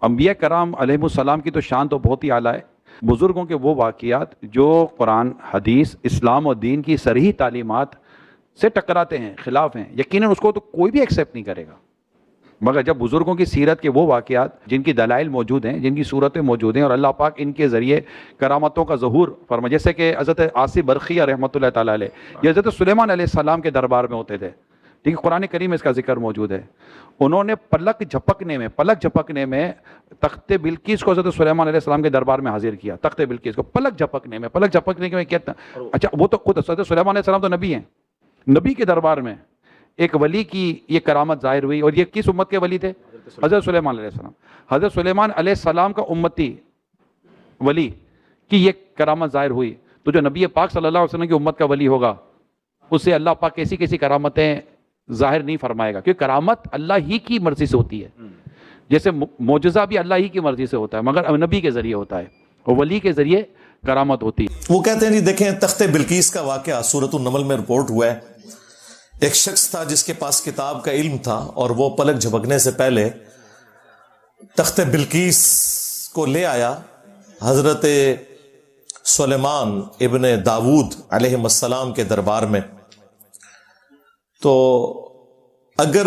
انبیاء کرام علیہ السلام کی تو شان تو بہت ہی اعلیٰ ہے. بزرگوں کے وہ واقعات جو قرآن، حدیث، اسلام اور دین کی صریح تعلیمات سے ٹکراتے ہیں، خلاف ہیں، یقیناً اس کو تو کوئی بھی ایکسیپٹ نہیں کرے گا. مگر جب بزرگوں کی سیرت کے وہ واقعات جن کی دلائل موجود ہیں، جن کی صورتیں موجود ہیں، اور اللہ پاک ان کے ذریعے کرامتوں کا ظہور فرما، جیسے کہ حضرت آصف برقیہ رحمۃ اللہ تعالیٰ علیہ یہ حضرت سلیمان علیہ السلام کے دربار میں ہوتے تھے. ٹھیک ہے، قرآن کریم میں اس کا ذکر موجود ہے. انہوں نے پلک جھپکنے میں تخت بلقیس کو حضرت سلیمان علیہ السلام کے دربار میں حاضر کیا. تخت بلقیس کو پلک جھپکنے میں کیا؟ اچھا وہ تو خود حضرت سلیمان علیہ السلام تو نبی ہیں، نبی کے دربار میں ایک ولی کی یہ کرامت ظاہر ہوئی. اور یہ کس امت کے ولی تھے؟ حضرت سلیمان علیہ السلام. حضرت سلیمان علیہ السلام کا امتی ولی کی یہ کرامت ظاہر ہوئی، تو جو نبی پاک صلی اللہ علیہ وسلم کی امت کا ولی ہوگا اس سے اللہ پاک کیسی کرامتیں ظاہر نہیں فرمائے گا، کیونکہ کرامت اللہ ہی کی مرضی سے ہوتی ہے. جیسے معجزہ بھی اللہ ہی کی مرضی سے ہوتا ہے مگر نبی کے ذریعے ہوتا ہے، اور ولی کے ذریعے کرامت ہوتی ہے. وہ کہتے ہیں جی دیکھیں تخت بلقیس کا واقعہ سورۃ النمل میں رپورٹ ہوا ہے. ایک شخص تھا جس کے پاس کتاب کا علم تھا، اور وہ پلک جھپکنے سے پہلے تخت بلقیس کو لے آیا حضرت سلیمان ابن داود علیہ السلام کے دربار میں. تو اگر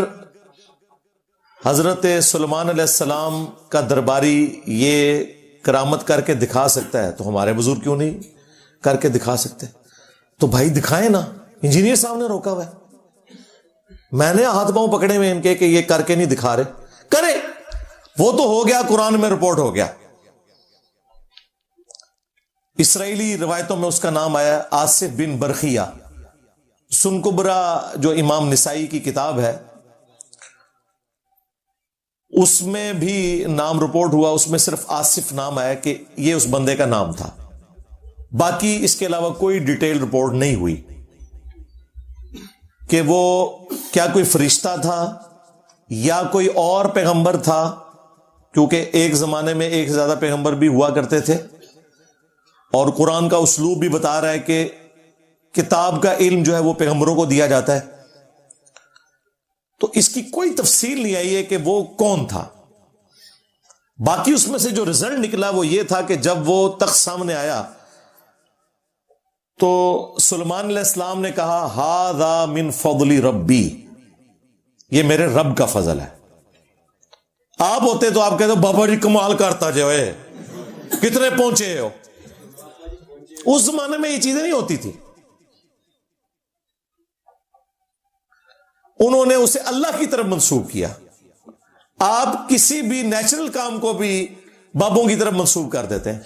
حضرت سلیمان علیہ السلام کا درباری یہ کرامت کر کے دکھا سکتا ہے تو ہمارے بزرگ کیوں نہیں کر کے دکھا سکتے؟ تو بھائی دکھائیں نا. انجینئر صاحب نے روکا ہوا ہے، میں نے ہاتھ پاؤں پکڑے ہوئے ان کے کہ یہ کر کے نہیں دکھا رہے. کرے، وہ تو ہو گیا، قرآن میں رپورٹ ہو گیا. اسرائیلی روایتوں میں اس کا نام آیا آصف بن برقیہ. سن کبرا جو امام نسائی کی کتاب ہے اس میں بھی نام رپورٹ ہوا، اس میں صرف آصف نام آیا کہ یہ اس بندے کا نام تھا. باقی اس کے علاوہ کوئی ڈیٹیل رپورٹ نہیں ہوئی کہ وہ کیا کوئی فرشتہ تھا یا کوئی اور پیغمبر تھا، کیونکہ ایک زمانے میں ایک سے زیادہ پیغمبر بھی ہوا کرتے تھے. اور قرآن کا اسلوب بھی بتا رہا ہے کہ کتاب کا علم جو ہے وہ پیغمبروں کو دیا جاتا ہے. تو اس کی کوئی تفصیل نہیں آئی ہے کہ وہ کون تھا. باقی اس میں سے جو رزلٹ نکلا وہ یہ تھا کہ جب وہ تخت سامنے آیا تو سلیمان علیہ السلام نے کہا ھذا من فضل ربی، یہ میرے رب کا فضل ہے. آپ ہوتے تو آپ کہتے بابا جی کمال کرتا جو ہے، کتنے پہنچے ہو. اس زمانے میں یہ چیزیں نہیں ہوتی تھی. انہوں نے اسے اللہ کی طرف منسوب کیا. آپ کسی بھی نیچرل کام کو بھی بابوں کی طرف منسوب کر دیتے ہیں.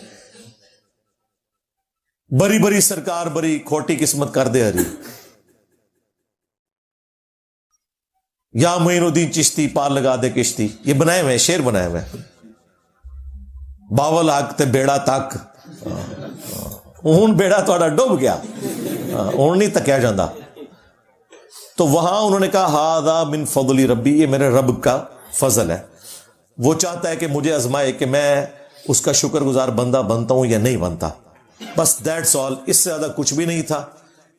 بری بری سرکار بری کھوٹی قسمت کر دے ہری، یا معین الدین چشتی پار لگا دے کشتی. یہ بنائے ہوئے شعر بنائے ہوئے. باول آگ تے بیڑا تک، ہوں بیڑا تھوڑا ڈوب گیا، ہوں نہیں تکیا جاندہ. تو وہاں انہوں نے کہا ھذا من فضل ربی، یہ میرے رب کا فضل ہے. وہ چاہتا ہے کہ مجھے آزمائے کہ میں اس کا شکر گزار بندہ بنتا ہوں یا نہیں بنتا. بس دیٹس آل. اس سے زیادہ کچھ بھی نہیں تھا.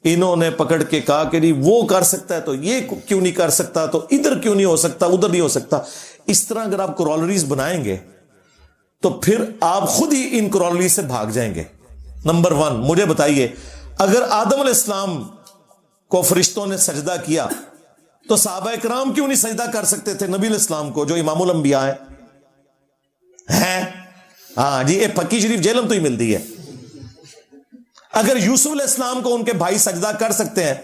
انہوں نے پکڑ کے کہا کہ نہیں وہ کر سکتا ہے تو یہ کیوں نہیں کر سکتا، تو ادھر کیوں نہیں ہو سکتا، ادھر نہیں ہو سکتا. اس طرح اگر آپ کرولریز بنائیں گے تو پھر آپ خود ہی ان کرولریز سے بھاگ جائیں گے. نمبر 1، مجھے بتائیے اگر آدم علیہ السلام کو فرشتوں نے سجدہ کیا تو صحابہ کرام کیوں نہیں سجدہ کر سکتے تھے نبی علیہ السلام کو جو امام الانبیاء ہیں؟ ہاں جی، یہ پکی شریف جیلم تو ہی ملتی ہے. اگر یوسف علیہ السلام کو ان کے بھائی سجدہ کر سکتے ہیں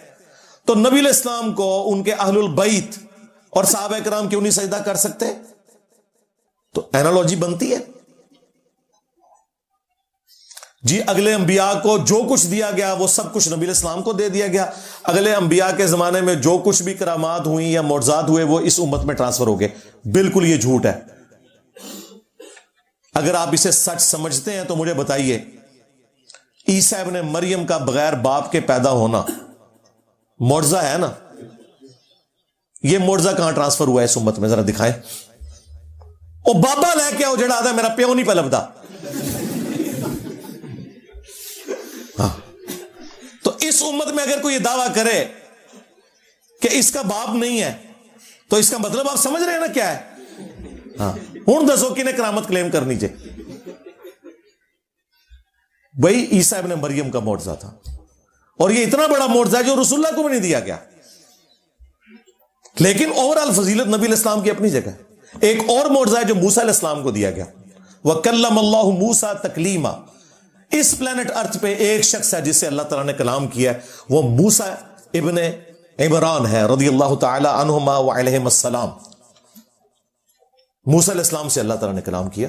تو نبی علیہ السلام کو ان کے اہل البیت اور صحابہ کرام کیوں نہیں سجدہ کر سکتے؟ تو اینالوجی بنتی ہے. جی اگلے انبیاء کو جو کچھ دیا گیا وہ سب کچھ نبی علیہ السلام کو دے دیا گیا. اگلے انبیاء کے زمانے میں جو کچھ بھی کرامات ہوئیں یا معجزات ہوئے وہ اس امت میں ٹرانسفر ہو گئے. بالکل یہ جھوٹ ہے. اگر آپ اسے سچ سمجھتے ہیں تو مجھے بتائیے عیسیٰ ابن مریم کا بغیر باپ کے پیدا ہونا معجزہ ہے نا؟ یہ معجزہ کہاں ٹرانسفر ہوا ہے اس امت میں؟ ذرا دکھائیں. او بابا لے کے آؤ جڑا آدھا میرا پیو نہیں پہ لبدا. تو اس امت میں اگر کوئی دعویٰ کرے کہ اس کا باپ نہیں ہے تو اس کا مطلب آپ سمجھ رہے ہیں نا کیا ہے؟ ہاں ہوں دسو کنے کرامت کلیم کرنی چاہیے؟ بھائی عیسیٰ ابن مریم کا معجزہ تھا، اور یہ اتنا بڑا معجزہ ہے جو رسول اللہ کو بھی نہیں دیا گیا، لیکن اوورآل فضیلت نبی علیہ السلام کی اپنی جگہ ہے۔ ایک اور معجزہ ہے جو موسیٰ علیہ السلام کو دیا گیا، وَكَلَّمَ اللَّهُ مُوسَىٰ تَكْلِيمًا۔ اس پلانٹ ارتھ پہ ایک شخص ہے جس سے اللہ تعالیٰ نے کلام کیا ہے، وہ موسیٰ ابن عمران ہے رضی اللہ تعالی عنہما وعلیہم السلام۔ موسیٰ علیہ السلام سے اللہ تعالیٰ نے کلام کیا۔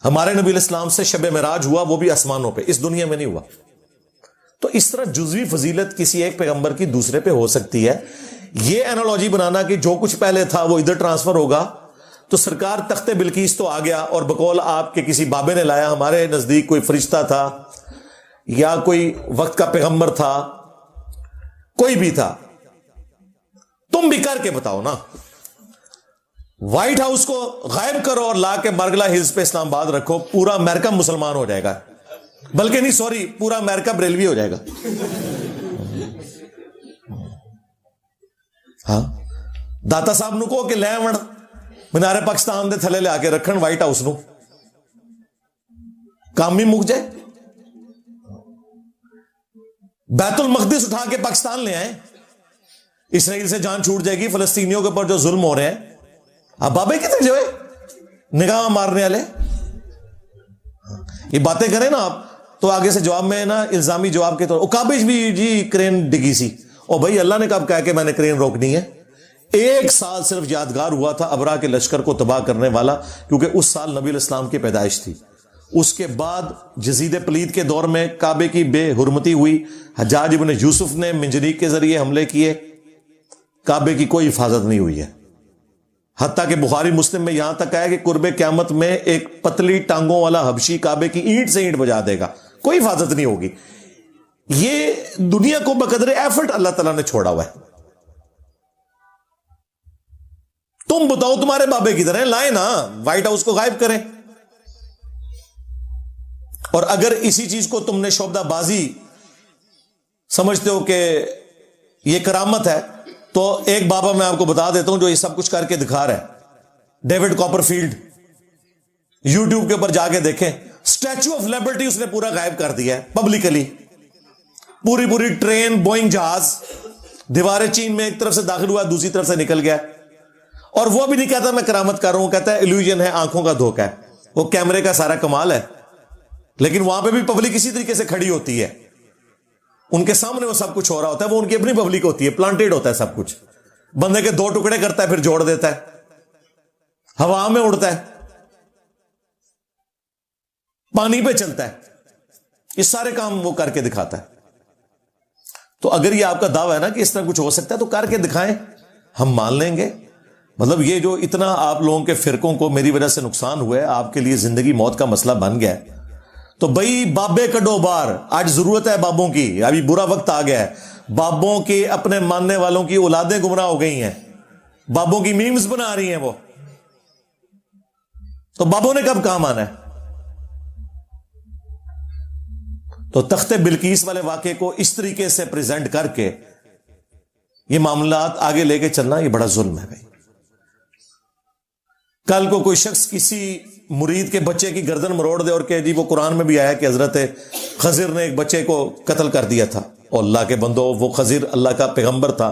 ہمارے نبی علیہ السلام سے شب معراج ہوا، وہ بھی آسمانوں پہ، اس دنیا میں نہیں ہوا۔ تو اس طرح جزوی فضیلت کسی ایک پیغمبر کی دوسرے پہ ہو سکتی ہے۔ یہ انالوجی بنانا کہ جو کچھ پہلے تھا وہ ادھر ٹرانسفر ہوگا، تو سرکار تخت بلقیس تو آ گیا، اور بقول آپ کے کسی بابے نے لایا، ہمارے نزدیک کوئی فرشتہ تھا یا کوئی وقت کا پیغمبر تھا، کوئی بھی تھا، تم بھی کر کے بتاؤ نا۔ وائٹ ہاؤس کو غائب کرو اور لا کے مرگلا ہلز پہ اسلام آباد رکھو، پورا امریکہ مسلمان ہو جائے گا، بلکہ نہیں سوری، پورا امریکہ بریلوی ہو جائے گا۔ ہاں داتا صاحب نو کہو کہ لے وڑ مینار پاکستان دے تھلے لے آ کے رکھن وائٹ ہاؤس نو، کام بھی مک جائے۔ بیت المقدس اٹھا کے پاکستان لے آئے، اسرائیل سے جان چھوٹ جائے گی۔ فلسطینیوں کے اوپر جو ظلم ہو رہے ہیں، اب بابے کتنے جو ہے نگاہ مارنے والے یہ باتیں کریں نا آپ، تو آگے سے جواب میں نا الزامی جواب کے طور کابج بھی جی کرین ڈگی سی، اور بھائی اللہ نے کب کہا کہ میں نے کرین روکنی ہے؟ ایک سال صرف یادگار ہوا تھا ابرا کے لشکر کو تباہ کرنے والا، کیونکہ اس سال نبی علیہ السلام کی پیدائش تھی۔ اس کے بعد جزید پلید کے دور میں کعبے کی بے حرمتی ہوئی، حجاج ابن یوسف نے منجنیق کے ذریعے حملے کیے، کعبے کی کوئی حفاظت نہیں ہوئی ہے۔ حتیٰ کہ بخاری مسلم میں یہاں تک آیا کہ قرب قیامت میں ایک پتلی ٹانگوں والا حبشی کعبے کی اینٹ سے اینٹ بجا دے گا، کوئی حفاظت نہیں ہوگی۔ یہ دنیا کو بقدر ایفرٹ اللہ تعالیٰ نے چھوڑا ہوا ہے۔ تم بتاؤ تمہارے بابے کی طرح لائیں نا، وائٹ ہاؤس کو غائب کریں۔ اور اگر اسی چیز کو تم نے شعبدہ بازی سمجھتے ہو کہ یہ کرامت ہے، تو ایک بابا میں آپ کو بتا دیتا ہوں جو یہ سب کچھ کر کے دکھا رہا ہے، ڈیوڈ کاپر فیلڈ۔ یوٹیوب کے اوپر جا کے دیکھیں، اسٹیچو آف لبرٹی اس نے پورا غائب کر دیا ہے پبلکلی، پوری ٹرین، بوئنگ جہاز، دیوار چین میں ایک طرف سے داخل ہوا، دوسری طرف سے نکل گیا، اور وہ بھی نہیں کہتا میں کرامت کر رہا ہوں، کہتا ہے ایلیوژن ہے، آنکھوں کا دھوکہ ہے، وہ کیمرے کا سارا کمال ہے۔ لیکن وہاں پہ بھی پبلک اسی طریقے سے کھڑی ہوتی ہے، ان کے سامنے وہ سب کچھ ہو رہا ہوتا ہے، وہ ان کی اپنی پبلک ہوتی ہے، پلانٹیڈ ہوتا ہے سب کچھ، بندے کے دو ٹکڑے کرتا ہے پھر جوڑ دیتا ہے، ہوا میں اڑتا ہے، پانی پہ چلتا ہے، یہ سارے کام وہ کر کے دکھاتا ہے۔ تو اگر یہ آپ کا دعویٰ ہے نا کہ اس طرح کچھ ہو سکتا ہے تو کر کے دکھائیں، ہم مان لیں گے۔ مطلب یہ جو اتنا آپ لوگوں کے فرقوں کو میری وجہ سے نقصان ہوا ہے، آپ کے لیے زندگی موت کا مسئلہ بن گیا ہے، تو بھائی بابے کڈو بار، آج ضرورت ہے بابوں کی، ابھی برا وقت آ گیا ہے، بابوں کی اپنے ماننے والوں کی اولادیں گمراہ ہو گئی ہیں، بابوں کی میمز بنا رہی ہیں وہ، تو بابوں نے کب کام آنا ہے؟ تو تخت بلقیس والے واقعے کو اس طریقے سے پریزنٹ کر کے یہ معاملات آگے لے کے چلنا، یہ بڑا ظلم ہے بھائی۔ کل کو کوئی شخص کسی مرید کے بچے کی گردن مروڑ دے اور کہ جی وہ قرآن میں بھی آیا کہ حضرت خضر نے ایک بچے کو قتل کر دیا تھا، اور اللہ کے بندو وہ خضر اللہ کا پیغمبر تھا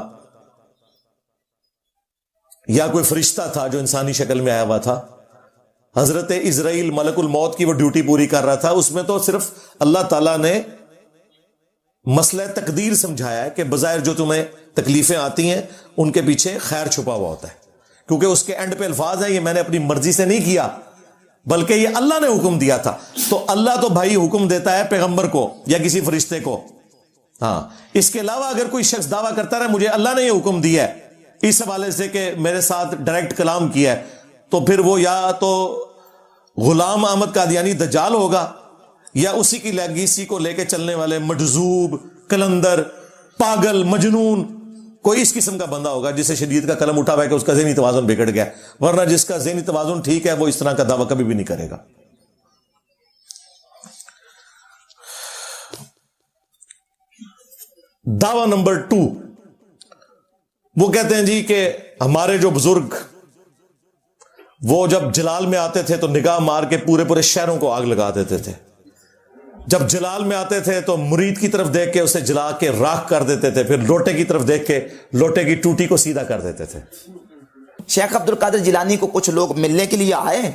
یا کوئی فرشتہ تھا جو انسانی شکل میں آیا ہوا تھا، حضرت اسرائیل ملک الموت کی وہ ڈیوٹی پوری کر رہا تھا، اس میں تو صرف اللہ تعالیٰ نے مسئلہ تقدیر سمجھایا ہے کہ بظاہر جو تمہیں تکلیفیں آتی ہیں ان کے پیچھے خیر چھپا ہوا ہوتا ہے، کیونکہ اس کے اینڈ پہ الفاظ ہیں یہ میں نے اپنی مرضی سے نہیں کیا بلکہ یہ اللہ نے حکم دیا تھا۔ تو اللہ تو بھائی حکم دیتا ہے پیغمبر کو یا کسی فرشتے کو، ہاں، اس کے علاوہ اگر کوئی شخص دعویٰ کرتا رہے مجھے اللہ نے یہ حکم دیا ہے اس حوالے سے کہ میرے ساتھ ڈائریکٹ کلام کیا ہے، تو پھر وہ یا تو غلام احمد قادیانی دجال ہوگا یا اسی کی لیگیسی کو لے کے چلنے والے مجذوب، کلندر، پاگل، مجنون، کوئی اس قسم کا بندہ ہوگا جسے شدید کا قلم اٹھا ہوا ہے کہ اس کا ذہنی توازن بگڑ گیا، ورنہ جس کا ذہنی توازن ٹھیک ہے وہ اس طرح کا دعویٰ کبھی بھی نہیں کرے گا۔ دعویٰ نمبر 2، وہ کہتے ہیں جی کہ ہمارے جو بزرگ وہ جب جلال میں آتے تھے تو نگاہ مار کے پورے پورے شہروں کو آگ لگا دیتے تھے. جب جلال میں آتے تھے تو مرید کی طرف دیکھ کے اسے جلا کے راکھ کر دیتے تھے, پھر لوٹے کی طرف دیکھ کے لوٹے کی ٹوٹی کو سیدھا کر دیتے تھے. شیخ عبد القادر جیلانی کو کچھ لوگ ملنے کے لیے آئے,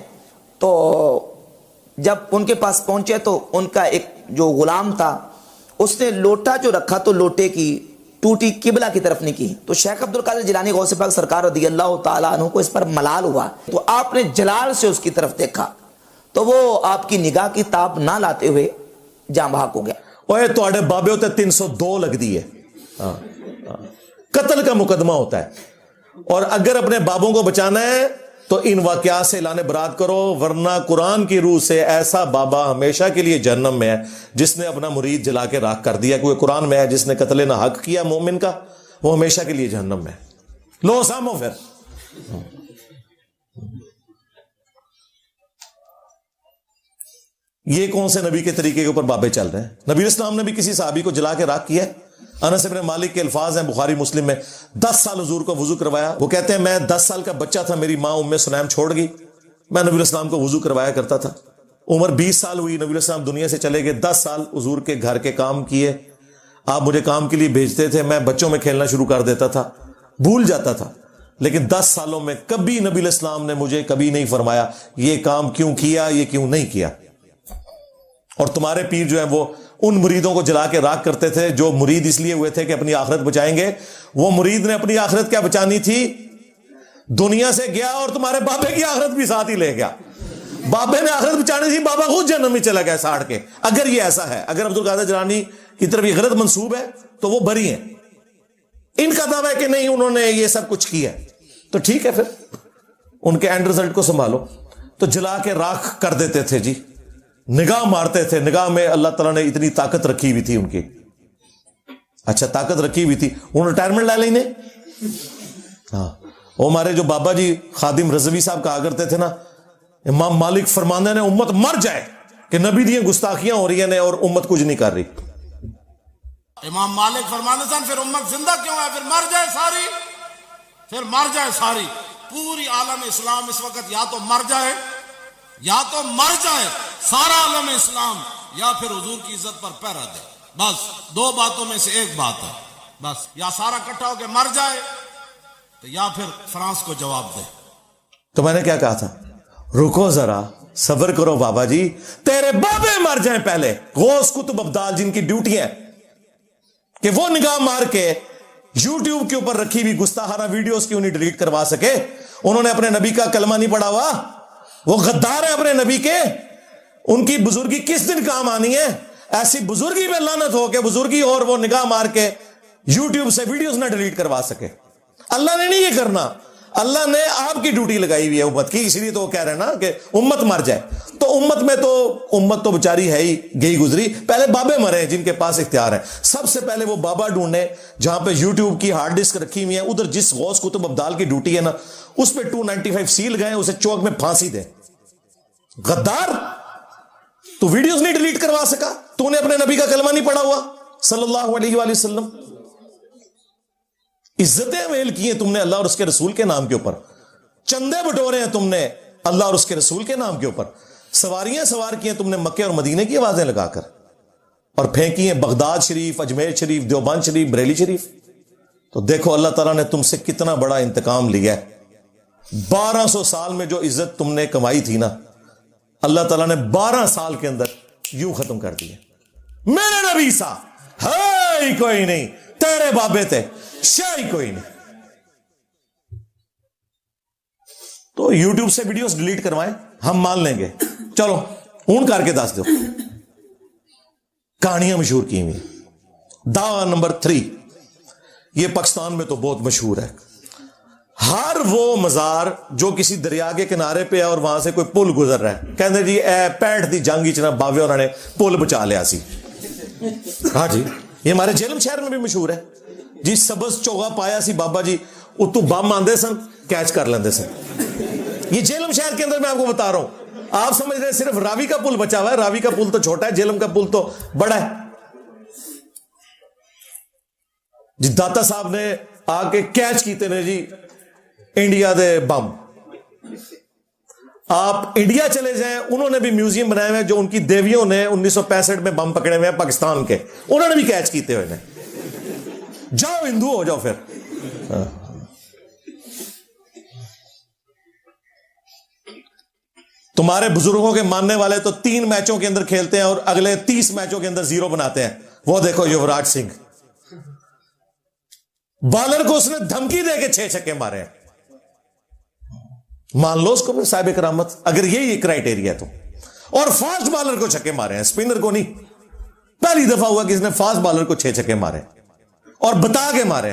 تو جب ان کے پاس پہنچے تو ان کا ایک جو غلام تھا اس نے لوٹا جو رکھا تو لوٹے کی ٹوٹی قبلہ کی طرف نہیں کی. تو شیخ عبد القادر جیلانی غوث پاک سرکار رضی اللہ تعالیٰ عنہ کو اس پر ملال ہوا, تو آپ نے جلال سے اس کی طرف دیکھا تو وہ آپ کی نگاہ کی تاب نہ لاتے ہوئے جاں بحق ہو گیا. اوے تواڈے بابے ہوتے 302 لگ دی ہے, قتل کا مقدمہ ہوتا ہے. اور اگر اپنے بابوں کو بچانا ہے تو ان واقعات سے اعلان برات کرو, ورنہ قرآن کی روح سے ایسا بابا ہمیشہ کے لیے جہنم میں ہے جس نے اپنا مرید جلا کے راکھ کر دیا. کیونکہ قرآن میں ہے جس نے قتل نہ حق کیا مومن کا وہ ہمیشہ کے لیے جہنم میں. لو سامو پھر یہ کون سے نبی کے طریقے کے اوپر بابے چل رہے ہیں؟ نبی اسلام نے بھی کسی صحابی کو جلا کے راکھ کیا ہے. انس بن مالک کے الفاظ ہیں بخاری مسلم میں, 10 سال حضور کو وضو کروایا. وہ کہتے ہیں میں 10 سال کا بچہ تھا, میری ماں ام سلیم چھوڑ گئی, میں نبی اسلام کو وضو کروایا کرتا تھا. عمر 20 سال ہوئی, نبی اسلام دنیا سے چلے گئے. 10 سال حضور کے گھر کے کام کیے, آپ مجھے کام کے لیے بھیجتے تھے, میں بچوں میں کھیلنا شروع کر دیتا تھا, بھول جاتا تھا. لیکن 10 سالوں میں کبھی نبی اسلام نے مجھے کبھی نہیں فرمایا یہ کام کیوں کیا, یہ کیوں نہیں کیا. اور تمہارے پیر جو ہیں وہ ان مریدوں کو جلا کے راکھ کرتے تھے جو مرید اس لیے ہوئے تھے کہ اپنی آخرت بچائیں گے. وہ مرید نے اپنی آخرت کیا بچانی تھی, دنیا سے گیا اور تمہارے بابے کی آخرت بھی ساتھ ہی لے گیا. بابے نے آخرت بچانی تھی, بابا خود جہنم میں چلا گیا ساڑ کے. اگر یہ ایسا ہے, اگر عبد القادر جیلانی کی طرف یہ غلط منسوب ہے تو وہ بری ہیں. ان کا دعویٰ ہے کہ نہیں انہوں نے یہ سب کچھ کیا تو ٹھیک ہے, پھر ان کے اینڈ رزلٹ کو سنبھالو. تو جلا کے راکھ کر دیتے تھے جی, نگاہ مارتے تھے. نگاہ میں اللہ تعالیٰ نے اتنی طاقت رکھی ہوئی تھی ان کی. اچھا طاقت رکھی ہوئی تھی, انہوں نے ریٹائرمنٹ لے لیں. ہاں, وہ ہمارے جو بابا جی خادم رضوی صاحب کہا کرتے تھے نا, امام مالک فرماندے نے امت مر جائے کہ نبی دی گستاخیاں ہو رہی ہیں اور امت کچھ نہیں کر رہی. امام مالک فرمانے سن پھر امت زندہ کیوں ہے, پھر مر جائے ساری, پھر مر جائے ساری. پوری عالم اسلام اس وقت یا تو مر جائے, یا تو مر جائے سارا عالم اسلام, یا پھر حضور کی عزت پر پہرا دے. بس 2 باتوں میں سے ایک بات ہے. بس یا سارا اکٹھا ہو کے مر جائے تو یا پھر فرانس کو جواب دے. تو میں نے کیا کہا تھا, رکو ذرا صبر کرو بابا جی, تیرے بابے مر جائیں پہلے. غوث قطب ابدال جن کی ڈیوٹی ہے کہ وہ نگاہ مار کے یوٹیوب کے اوپر رکھی ہوئی گستاخانہ ویڈیوز کیوں نہیں ڈیلیٹ کروا سکے. انہوں نے اپنے نبی کا کلمہ نہیں پڑھا ہوا, وہ غدار ہیں اپنے نبی کے. ان کی بزرگی کس دن کام آنی ہے؟ ایسی بزرگی پہ لعنت ہو کے بزرگی اور وہ نگاہ مار کے یوٹیوب سے ویڈیوز نہ ڈیلیٹ کروا سکے. اللہ نے نہیں یہ کرنا, اللہ نے آپ کی ڈیوٹی لگائی ہوئی ہے امت کی, اس لیے تو وہ کہہ رہے ہیں نا کہ امت مر جائے. تو امت میں تو امت تو بیچاری ہے ہی گئی گزری, پہلے بابے مرے جن کے پاس اختیار ہے. سب سے پہلے وہ بابا ڈھونڈنے جہاں پہ یوٹیوب کی ہارڈ ڈسک رکھی ہوئی ہے, ادھر جس غوث قطب ابدال کی ڈیوٹی ہے نا اس پہ 295 سیل گئے, اسے چوک میں پھانسی دے. غدار, تو ویڈیوز نہیں ڈیلیٹ کروا سکا, تو نے اپنے نبی کا کلمہ نہیں پڑھا ہوا صلی اللہ علیہ وآلہ وسلم. عزتیں ویل کی ہیں تم نے اللہ اور اس کے رسول کے نام کے اوپر, چندے بٹورے ہیں تم نے اللہ اور اس کے رسول کے نام کے اوپر, سواریاں سوار کی ہیں تم نے مکے اور مدینے کی آوازیں لگا کر, اور پھینکی ہیں بغداد شریف, اجمیر شریف, دیوبند شریف, بریلی شریف. تو دیکھو اللہ تعالیٰ نے تم سے کتنا بڑا انتقام لیا ہے. 1200 سال میں جو عزت تم نے کمائی تھی نا, اللہ تعالیٰ نے 12 سال کے اندر یوں ختم کر دیا. میرے نبی سا ہے ہی کوئی نہیں, تیرے بابے تھے شاہ ہی کوئی نہیں. تو یوٹیوب سے ویڈیوز ڈیلیٹ کروائیں, ہم مان لیں گے. چلو اون کر کے دس دو. کہانیاں مشہور کی ہوئی. دعویٰ نمبر 3, یہ پاکستان میں تو بہت مشہور ہے. ہر وہ مزار جو کسی دریا کے کنارے پہ ہے اور وہاں سے کوئی پل گزر رہا ہے, کہتے جی اے 65 دی جنگ چنا باوے اور نے پل بچا لیا سی. ہاں جی, یہ ہمارے جہلم شہر میں بھی مشہور ہے جی. سبز چوگا پایا سی بابا جی, اتو بم آندے سن کیچ کر لیندے سن. یہ جہلم شہر کے اندر میں آپ کو بتا رہا ہوں. آپ سمجھ رہے ہیں صرف راوی کا پل بچا ہوا ہے, راوی کا پل تو چھوٹا ہے, جہلم کا پل تو بڑا ہے جی. داتا صاحب نے آ کے کیچ کیتے نے جی انڈیا دے بم, آپ انڈیا چلے جائیں, انہوں نے بھی میوزیم بنائے ہوئے ہیں جو ان کی دیویوں نے 1965 میں بم پکڑے ہوئے ہیں پاکستان کے, انہوں نے بھی کیچ کیتے ہوئے ہیں. جاؤ ہندو ہو جاؤ پھر. تمہارے بزرگوں کے ماننے والے تو 3 میچوں کے اندر کھیلتے ہیں اور اگلے 30 میچوں کے اندر 0 بناتے ہیں. وہ دیکھو یوراج سنگھ, بالر کو اس نے دھمکی دے کے 6 چھکے مارے ہیں. مان لو اس کو پھر صاحب کرامت, اگر یہی کرائٹیریا تو. اور فاسٹ بالر کو چھکے مارے ہیں, اسپنر کو نہیں. پہلی دفعہ ہوا کہ اس نے فاسٹ بالر کو 6 چھکے مارے اور بتا کے مارے.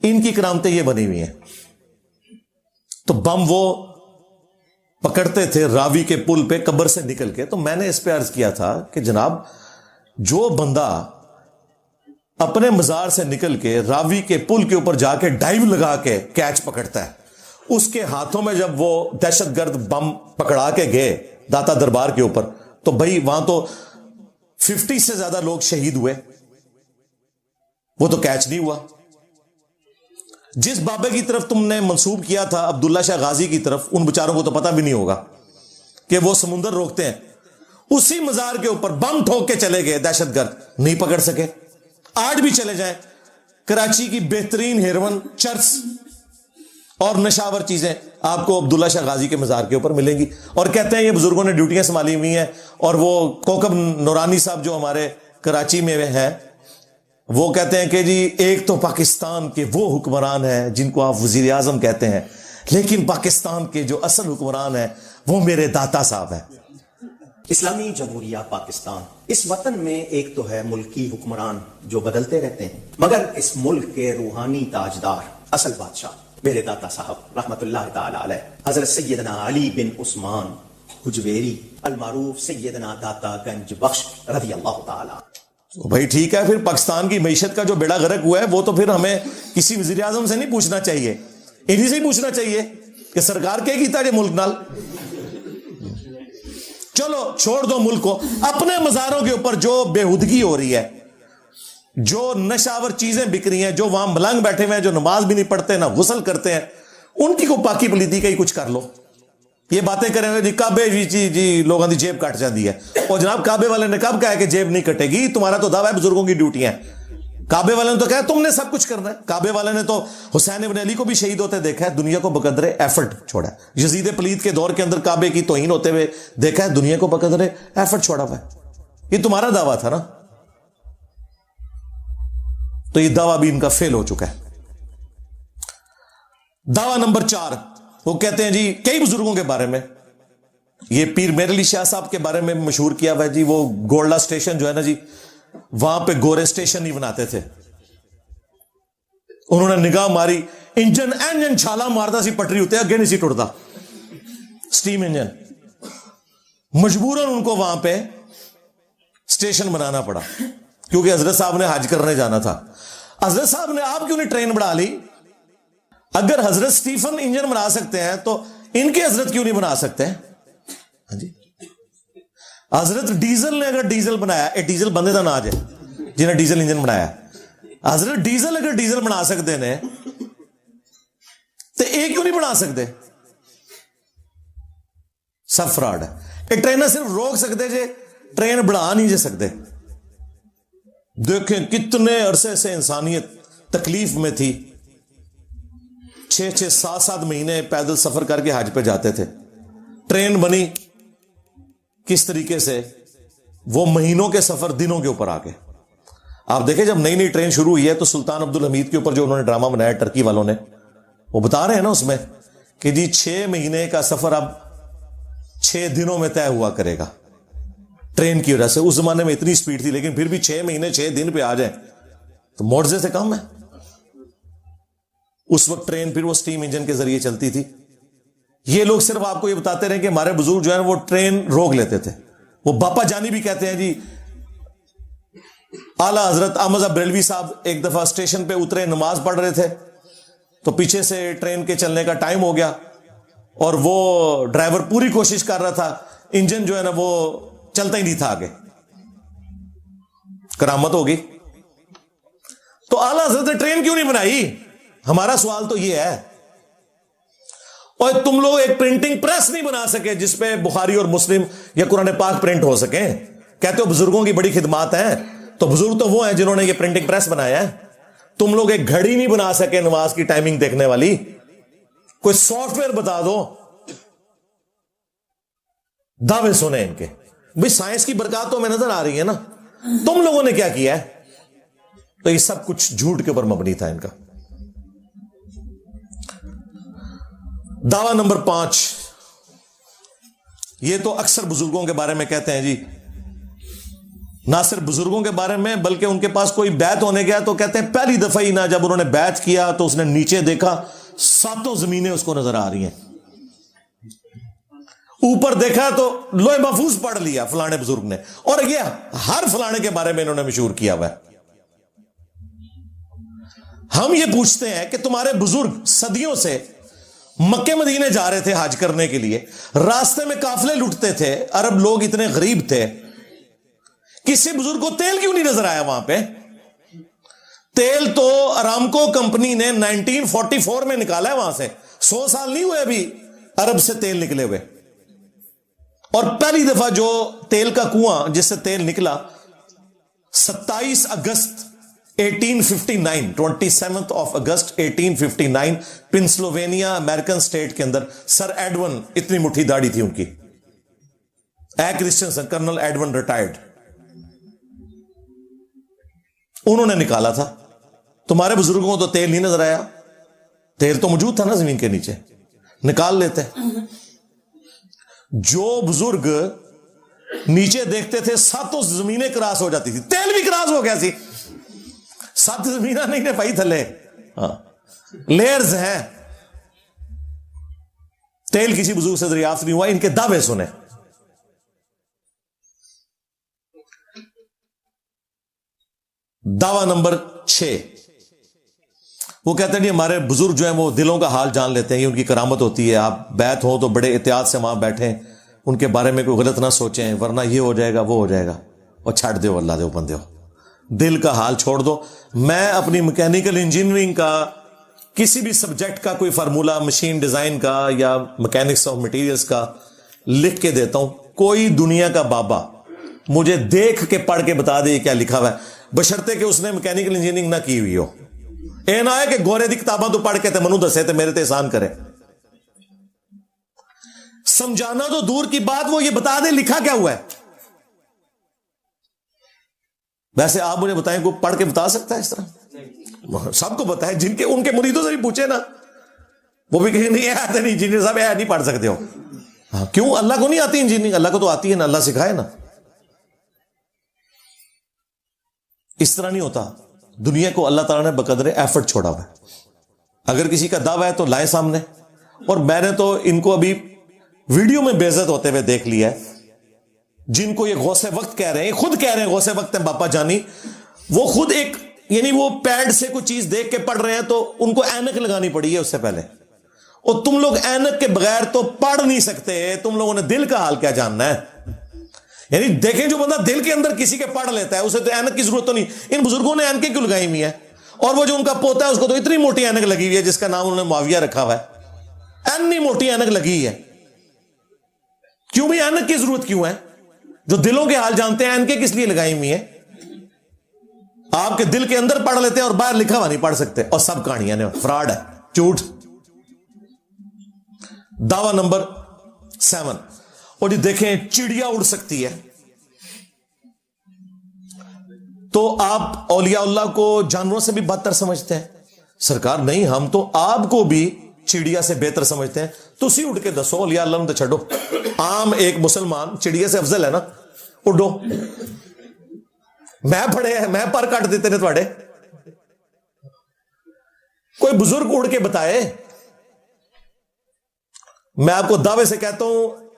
ان کی کرامتیں یہ بنی ہوئی ہیں. تو بم وہ پکڑتے تھے راوی کے پل پہ قبر سے نکل کے. تو میں نے اس پہ عرض کیا تھا کہ جناب, جو بندہ اپنے مزار سے نکل کے راوی کے پل کے اوپر جا کے ڈائیو لگا کے کیچ پکڑتا ہے, اس کے ہاتھوں میں جب وہ دہشت گرد بم پکڑا کے گئے داتا دربار کے اوپر, تو بھائی وہاں تو 50 سے زیادہ لوگ شہید ہوئے, وہ تو کیچ نہیں ہوا. جس بابے کی طرف تم نے منسوب کیا تھا عبداللہ شاہ غازی کی طرف, ان بیچاروں کو تو پتہ بھی نہیں ہوگا کہ وہ سمندر روکتے ہیں. اسی مزار کے اوپر بم ٹھوک کے چلے گئے دہشت گرد, نہیں پکڑ سکے. آج بھی چلے جائیں, کراچی کی بہترین ہیروئن, چرس اور نشاور چیزیں آپ کو عبداللہ شاہ غازی کے مزار کے اوپر ملیں گی. اور کہتے ہیں یہ بزرگوں نے ڈیوٹیاں سنبھالی ہوئی ہیں. اور وہ کوکب نورانی صاحب جو ہمارے کراچی میں ہیں, وہ کہتے ہیں کہ جی ایک تو پاکستان کے وہ حکمران ہیں جن کو آپ وزیر اعظم کہتے ہیں, لیکن پاکستان کے جو اصل حکمران ہیں وہ میرے داتا صاحب ہیں. اسلامی جمہوریہ پاکستان, اس وطن میں ایک تو ہے ملکی حکمران جو بدلتے رہتے ہیں, مگر اس ملک کے روحانی تاجدار اصل بادشاہ میرے داتا صاحب رحمت اللہ تعالی علیہ حضرت سیدنا علی بن عثمان حجویری المعروف سیدنا داتا گنج بخش رضی اللہ تعالی. بھائی ٹھیک ہے, پھر پاکستان کی معیشت کا جو بیڑا غرق ہوا ہے وہ تو پھر ہمیں کسی وزیر اعظم سے نہیں پوچھنا چاہیے, انہی سے ہی پوچھنا چاہیے کہ سرکار کیا کیتا ہے ملک نال. چلو چھوڑ دو ملک کو. اپنے مزاروں کے اوپر جو بےہودگی ہو رہی ہے, جو نشاور چیزیں بک رہی ہیں, جو وہاں ملنگ بیٹھے ہوئے ہیں, جو نماز بھی نہیں پڑھتے نہ غسل کرتے ہیں, ان کی کو پاکی پلیتی کا ہی کچھ کر لو. یہ باتیں کریں گے جی کعبے جی لوگوں کی جیب کٹ جاتی ہے. اور جناب کعبے والے نے کب کہا کہ جیب نہیں کٹے گی؟ تمہارا تو دعویٰ ہے بزرگوں کی ڈیوٹیاں ہیں. کعبے والے نے تو کہا تم نے سب کچھ کرنا ہے. کعبے والے نے تو حسین ابن علی کو بھی شہید ہوتے دیکھا ہے, دنیا کو بقدر ایفرٹ چھوڑا ہے. یزید پلید کے دور کے اندر کعبے کی توہین ہوتے ہوئے دیکھا ہے, دنیا کو بقدر ایفرٹ چھوڑا ہوا ہے. یہ تمہارا دعویٰ تھا نا, تو یہ دعویٰ بھی ان کا فیل ہو چکا ہے. دعویٰ نمبر 4, وہ کہتے ہیں جی کئی بزرگوں کے بارے میں, یہ پیر میر علی شاہ صاحب کے بارے میں مشہور کیا ہوا ہے جی, وہ گولڈا اسٹیشن جو ہے نا جی, وہاں پہ گورے اسٹیشن ہی بناتے تھے. انہوں نے نگاہ ماری, انجن چھالا مارتا سی پٹری ہوتے اگے نہیں سی ٹوٹتا, سٹیم انجن. مجبوراً ان کو وہاں پہ اسٹیشن بنانا پڑا, کیونکہ حضرت صاحب نے حج کرنے جانا تھا. حضرت صاحب نے آپ کیوں نہیں ٹرین بنا لی؟ اگر حضرت سٹیفن انجن بنا سکتے ہیں تو ان کے حضرت کیوں نہیں بنا سکتے؟ ہاں جی, حضرت ڈیزل نے اگر ڈیزل بنایا, ڈیزل بندے کا ناج ہے جنہیں ڈیزل انجن بنایا, حضرت ڈیزل اگر ڈیزل بنا سکتے ہیں تو ایک کیوں نہیں بنا سکتے؟ سب فراڈ ہے. یہ ٹرین صرف روک سکتے جے, ٹرین بڑھا نہیں جا سکتے. دیکھیں کتنے عرصے سے انسانیت تکلیف میں تھی, 6 7 مہینے پیدل سفر کر کے حج پہ جاتے تھے. ٹرین بنی کس طریقے سے, وہ مہینوں کے سفر دنوں کے اوپر آ گئے. آپ دیکھیں جب نئی ٹرین شروع ہوئی ہے تو سلطان عبد الحمید کے اوپر جو انہوں نے ڈرامہ بنایا ٹرکی والوں نے, وہ بتا رہے ہیں نا اس میں کہ جی 6 مہینے کا سفر اب 6 دنوں میں طے ہوا کرے گا ٹرین کی وجہ سے. اس زمانے میں اتنی سپیڈ تھی, لیکن پھر بھی 6 مہینے 6 دن پہ آ جائیں تو معجزے سے کم ہے. اس وقت ٹرین پھر وہ سٹیم انجن کے ذریعے چلتی تھی. یہ لوگ صرف آپ کو یہ بتاتے رہے کہ ہمارے بزرگ جو ہیں وہ ٹرین روک لیتے تھے. وہ باپا جانی بھی کہتے ہیں جی, اعلیٰ حضرت احمد بریلوی صاحب ایک دفعہ اسٹیشن پہ اترے, نماز پڑھ رہے تھے, تو پیچھے سے ٹرین کے چلنے کا ٹائم ہو گیا اور وہ ڈرائیور پوری کوشش کر رہا تھا, انجن جو ہے نا وہ چلتا ہی نہیں تھا آگے. کرامت ہوگی. تو اعلیٰ حضرت نے ٹرین کیوں نہیں بنائی؟ ہمارا سوال تو یہ ہے. اور تم لوگ ایک پرنٹنگ پریس نہیں بنا سکے جس پہ بخاری اور مسلم یا قرآن پاک پرنٹ ہو سکیں. کہتے ہو بزرگوں کی بڑی خدمات ہیں, تو بزرگ تو وہ ہیں جنہوں نے یہ پرنٹنگ پریس بنایا ہے. تم لوگ ایک گھڑی نہیں بنا سکے نماز کی ٹائمنگ دیکھنے والی. کوئی سافٹ ویئر بتا دو. دعوے سنے ان کے. بھئی سائنس کی برکات تو ہمیں نظر آ رہی ہے نا, تم لوگوں نے کیا کیا ہے؟ تو یہ سب کچھ جھوٹ کے اوپر مبنی تھا ان کا. دعویٰ نمبر 5, یہ تو اکثر بزرگوں کے بارے میں کہتے ہیں جی, نہ صرف بزرگوں کے بارے میں بلکہ ان کے پاس کوئی بیعت ہونے گیا تو کہتے ہیں پہلی دفعہ ہی نہ جب انہوں نے بیعت کیا تو اس نے نیچے دیکھا 7 زمینیں اس کو نظر آ رہی ہیں, اوپر دیکھا تو لوح محفوظ پڑھ لیا فلانے بزرگ نے, اور یہ ہر فلانے کے بارے میں انہوں نے مشہور کیا ہوا ہے. ہم یہ پوچھتے ہیں کہ تمہارے بزرگ صدیوں سے مکے مدینے جا رہے تھے حج کرنے کے لیے, راستے میں قافلے لٹتے تھے, عرب لوگ اتنے غریب تھے, کسی بزرگ کو تیل کیوں نہیں نظر آیا وہاں پہ؟ تیل تو ارامکو کمپنی نے 1944 میں نکالا ہے وہاں سے, 100 سال نہیں ہوئے ابھی عرب سے تیل نکلے ہوئے. اور پہلی دفعہ جو تیل کا کنواں جس سے تیل نکلا 27 اگست 1859 27 اگست 1859 پنسلوینیا امریکن سٹیٹ کے اندر سر ایڈون, اتنی مٹھی داڑھی تھی ان کی, کرسچنسن, کرنل ایڈون ریٹائرڈ, انہوں نے نکالا تھا. تمہارے بزرگوں کو تو تیل نہیں نظر آیا, تیل تو موجود تھا نا زمین کے نیچے, نکال لیتے. جو بزرگ نیچے دیکھتے تھے 7 زمینیں کراس ہو جاتی تھی, تیل بھی کراس ہو گیا سی. 7 زمینہ نہیں نے پائی تھلے, لیئرز ہیں. تیل کسی بزرگ سے دریافت نہیں ہوا. ان کے دعوے سنے. دعویٰ نمبر 6, وہ کہتے ہیں جی ہمارے بزرگ جو ہیں وہ دلوں کا حال جان لیتے ہیں, یہ ان کی کرامت ہوتی ہے. آپ بیعت ہو تو بڑے احتیاط سے وہاں بیٹھیں, ان کے بارے میں کوئی غلط نہ سوچیں ورنہ یہ ہو جائے گا وہ ہو جائے گا, اور چھاڑ دو اللہ دے بندے ہو, دل کا حال چھوڑ دو. میں اپنی میکینیکل انجینئرنگ کا کسی بھی سبجیکٹ کا کوئی فارمولا, مشین ڈیزائن کا یا میکینکس آف مٹیریلز کا لکھ کے دیتا ہوں, کوئی دنیا کا بابا مجھے دیکھ کے پڑھ کے بتا دے کیا لکھا ہوا ہے, بشرطے کہ اس نے میکینیکل انجینئرنگ نہ کی ہوئی ہو. اے نہ ہے کہ گورے دی کتاباں تو پڑھ کے تے منو دسے تے میرے تے احسان کرے. سمجھانا تو دور کی بات, وہ یہ بتا دے لکھا کیا ہوا ہے. ویسے آپ مجھے بتائیں کوئی پڑھ کے بتا سکتا ہے اس طرح؟ سب کو پتا ہے, جن کے ان کے مریدوں سے بھی پوچھے نا, وہ بھی کہیں نہیں آتے نہیں انجینئر صاحب نہیں پڑھ سکتے ہو. کیوں؟ اللہ کو نہیں آتی انجینئرنگ, اللہ کو تو آتی ہے نا, اللہ سکھائے نا. اس طرح نہیں ہوتا. دنیا کو اللہ تعالیٰ نے بقدر ایفرٹ چھوڑا ہوا ہے. اگر کسی کا دعویٰ ہے تو لائے سامنے. اور میں نے تو ان کو ابھی ویڈیو میں بے عزت ہوتے ہوئے دیکھ لیا ہے. جن کو یہ غوث وقت کہہ رہے ہیں, خود کہہ رہے ہیں غوث وقت ہیں باپا جانی, وہ خود ایک یعنی وہ پیڈ سے کوئی چیز دیکھ کے پڑھ رہے ہیں تو ان کو اینک لگانی پڑی ہے اس سے پہلے. اور تم لوگ اینک کے بغیر تو پڑھ نہیں سکتے. تم لوگوں نے دل کا حال کیا جاننا ہے؟ یعنی دیکھیں جو بندہ دل کے اندر کسی کے پڑھ لیتا ہے اسے تو اینک کی ضرورت تو نہیں. ان بزرگوں نے اینکیں کیوں لگائی ہوئی ہے؟ اور وہ جو ان کا پوتا ہے اس کو تو اتنی موٹی اینک لگی ہوئی ہے جس کا نام انہوں نے معاویہ رکھا ہوا ہے. اینی موٹی اینک لگی ہے. کیوں بھی اینک کی ضرورت کیوں ہے؟ جو دلوں کے حال جانتے ہیں اینکیں کس لیے لگائی ہوئی ہیں؟ آپ کے دل کے اندر پڑھ لیتے ہیں اور باہر لکھا ہوا نہیں پڑھ سکتے. اور سب کہانیاں نے فراڈ ہے, جھوٹ. دعویٰ نمبر 7, اور یہ دیکھیں چڑیا اڑ سکتی ہے تو آپ اولیاء اللہ کو جانوروں سے بھی بدتر سمجھتے ہیں. سرکار نہیں, ہم تو آپ کو بھی چڑیا سے بہتر سمجھتے ہیں. تو اسی اٹھ کے دسو اولیاء اللہ تو چھڑو. عام ایک مسلمان چڑیا سے افضل ہے نا, اڈو. میں پڑھے ہیں, میں پر کٹ دیتے نے تھوڑے. کوئی بزرگ اڑ کے بتائے. میں آپ کو دعوے سے کہتا ہوں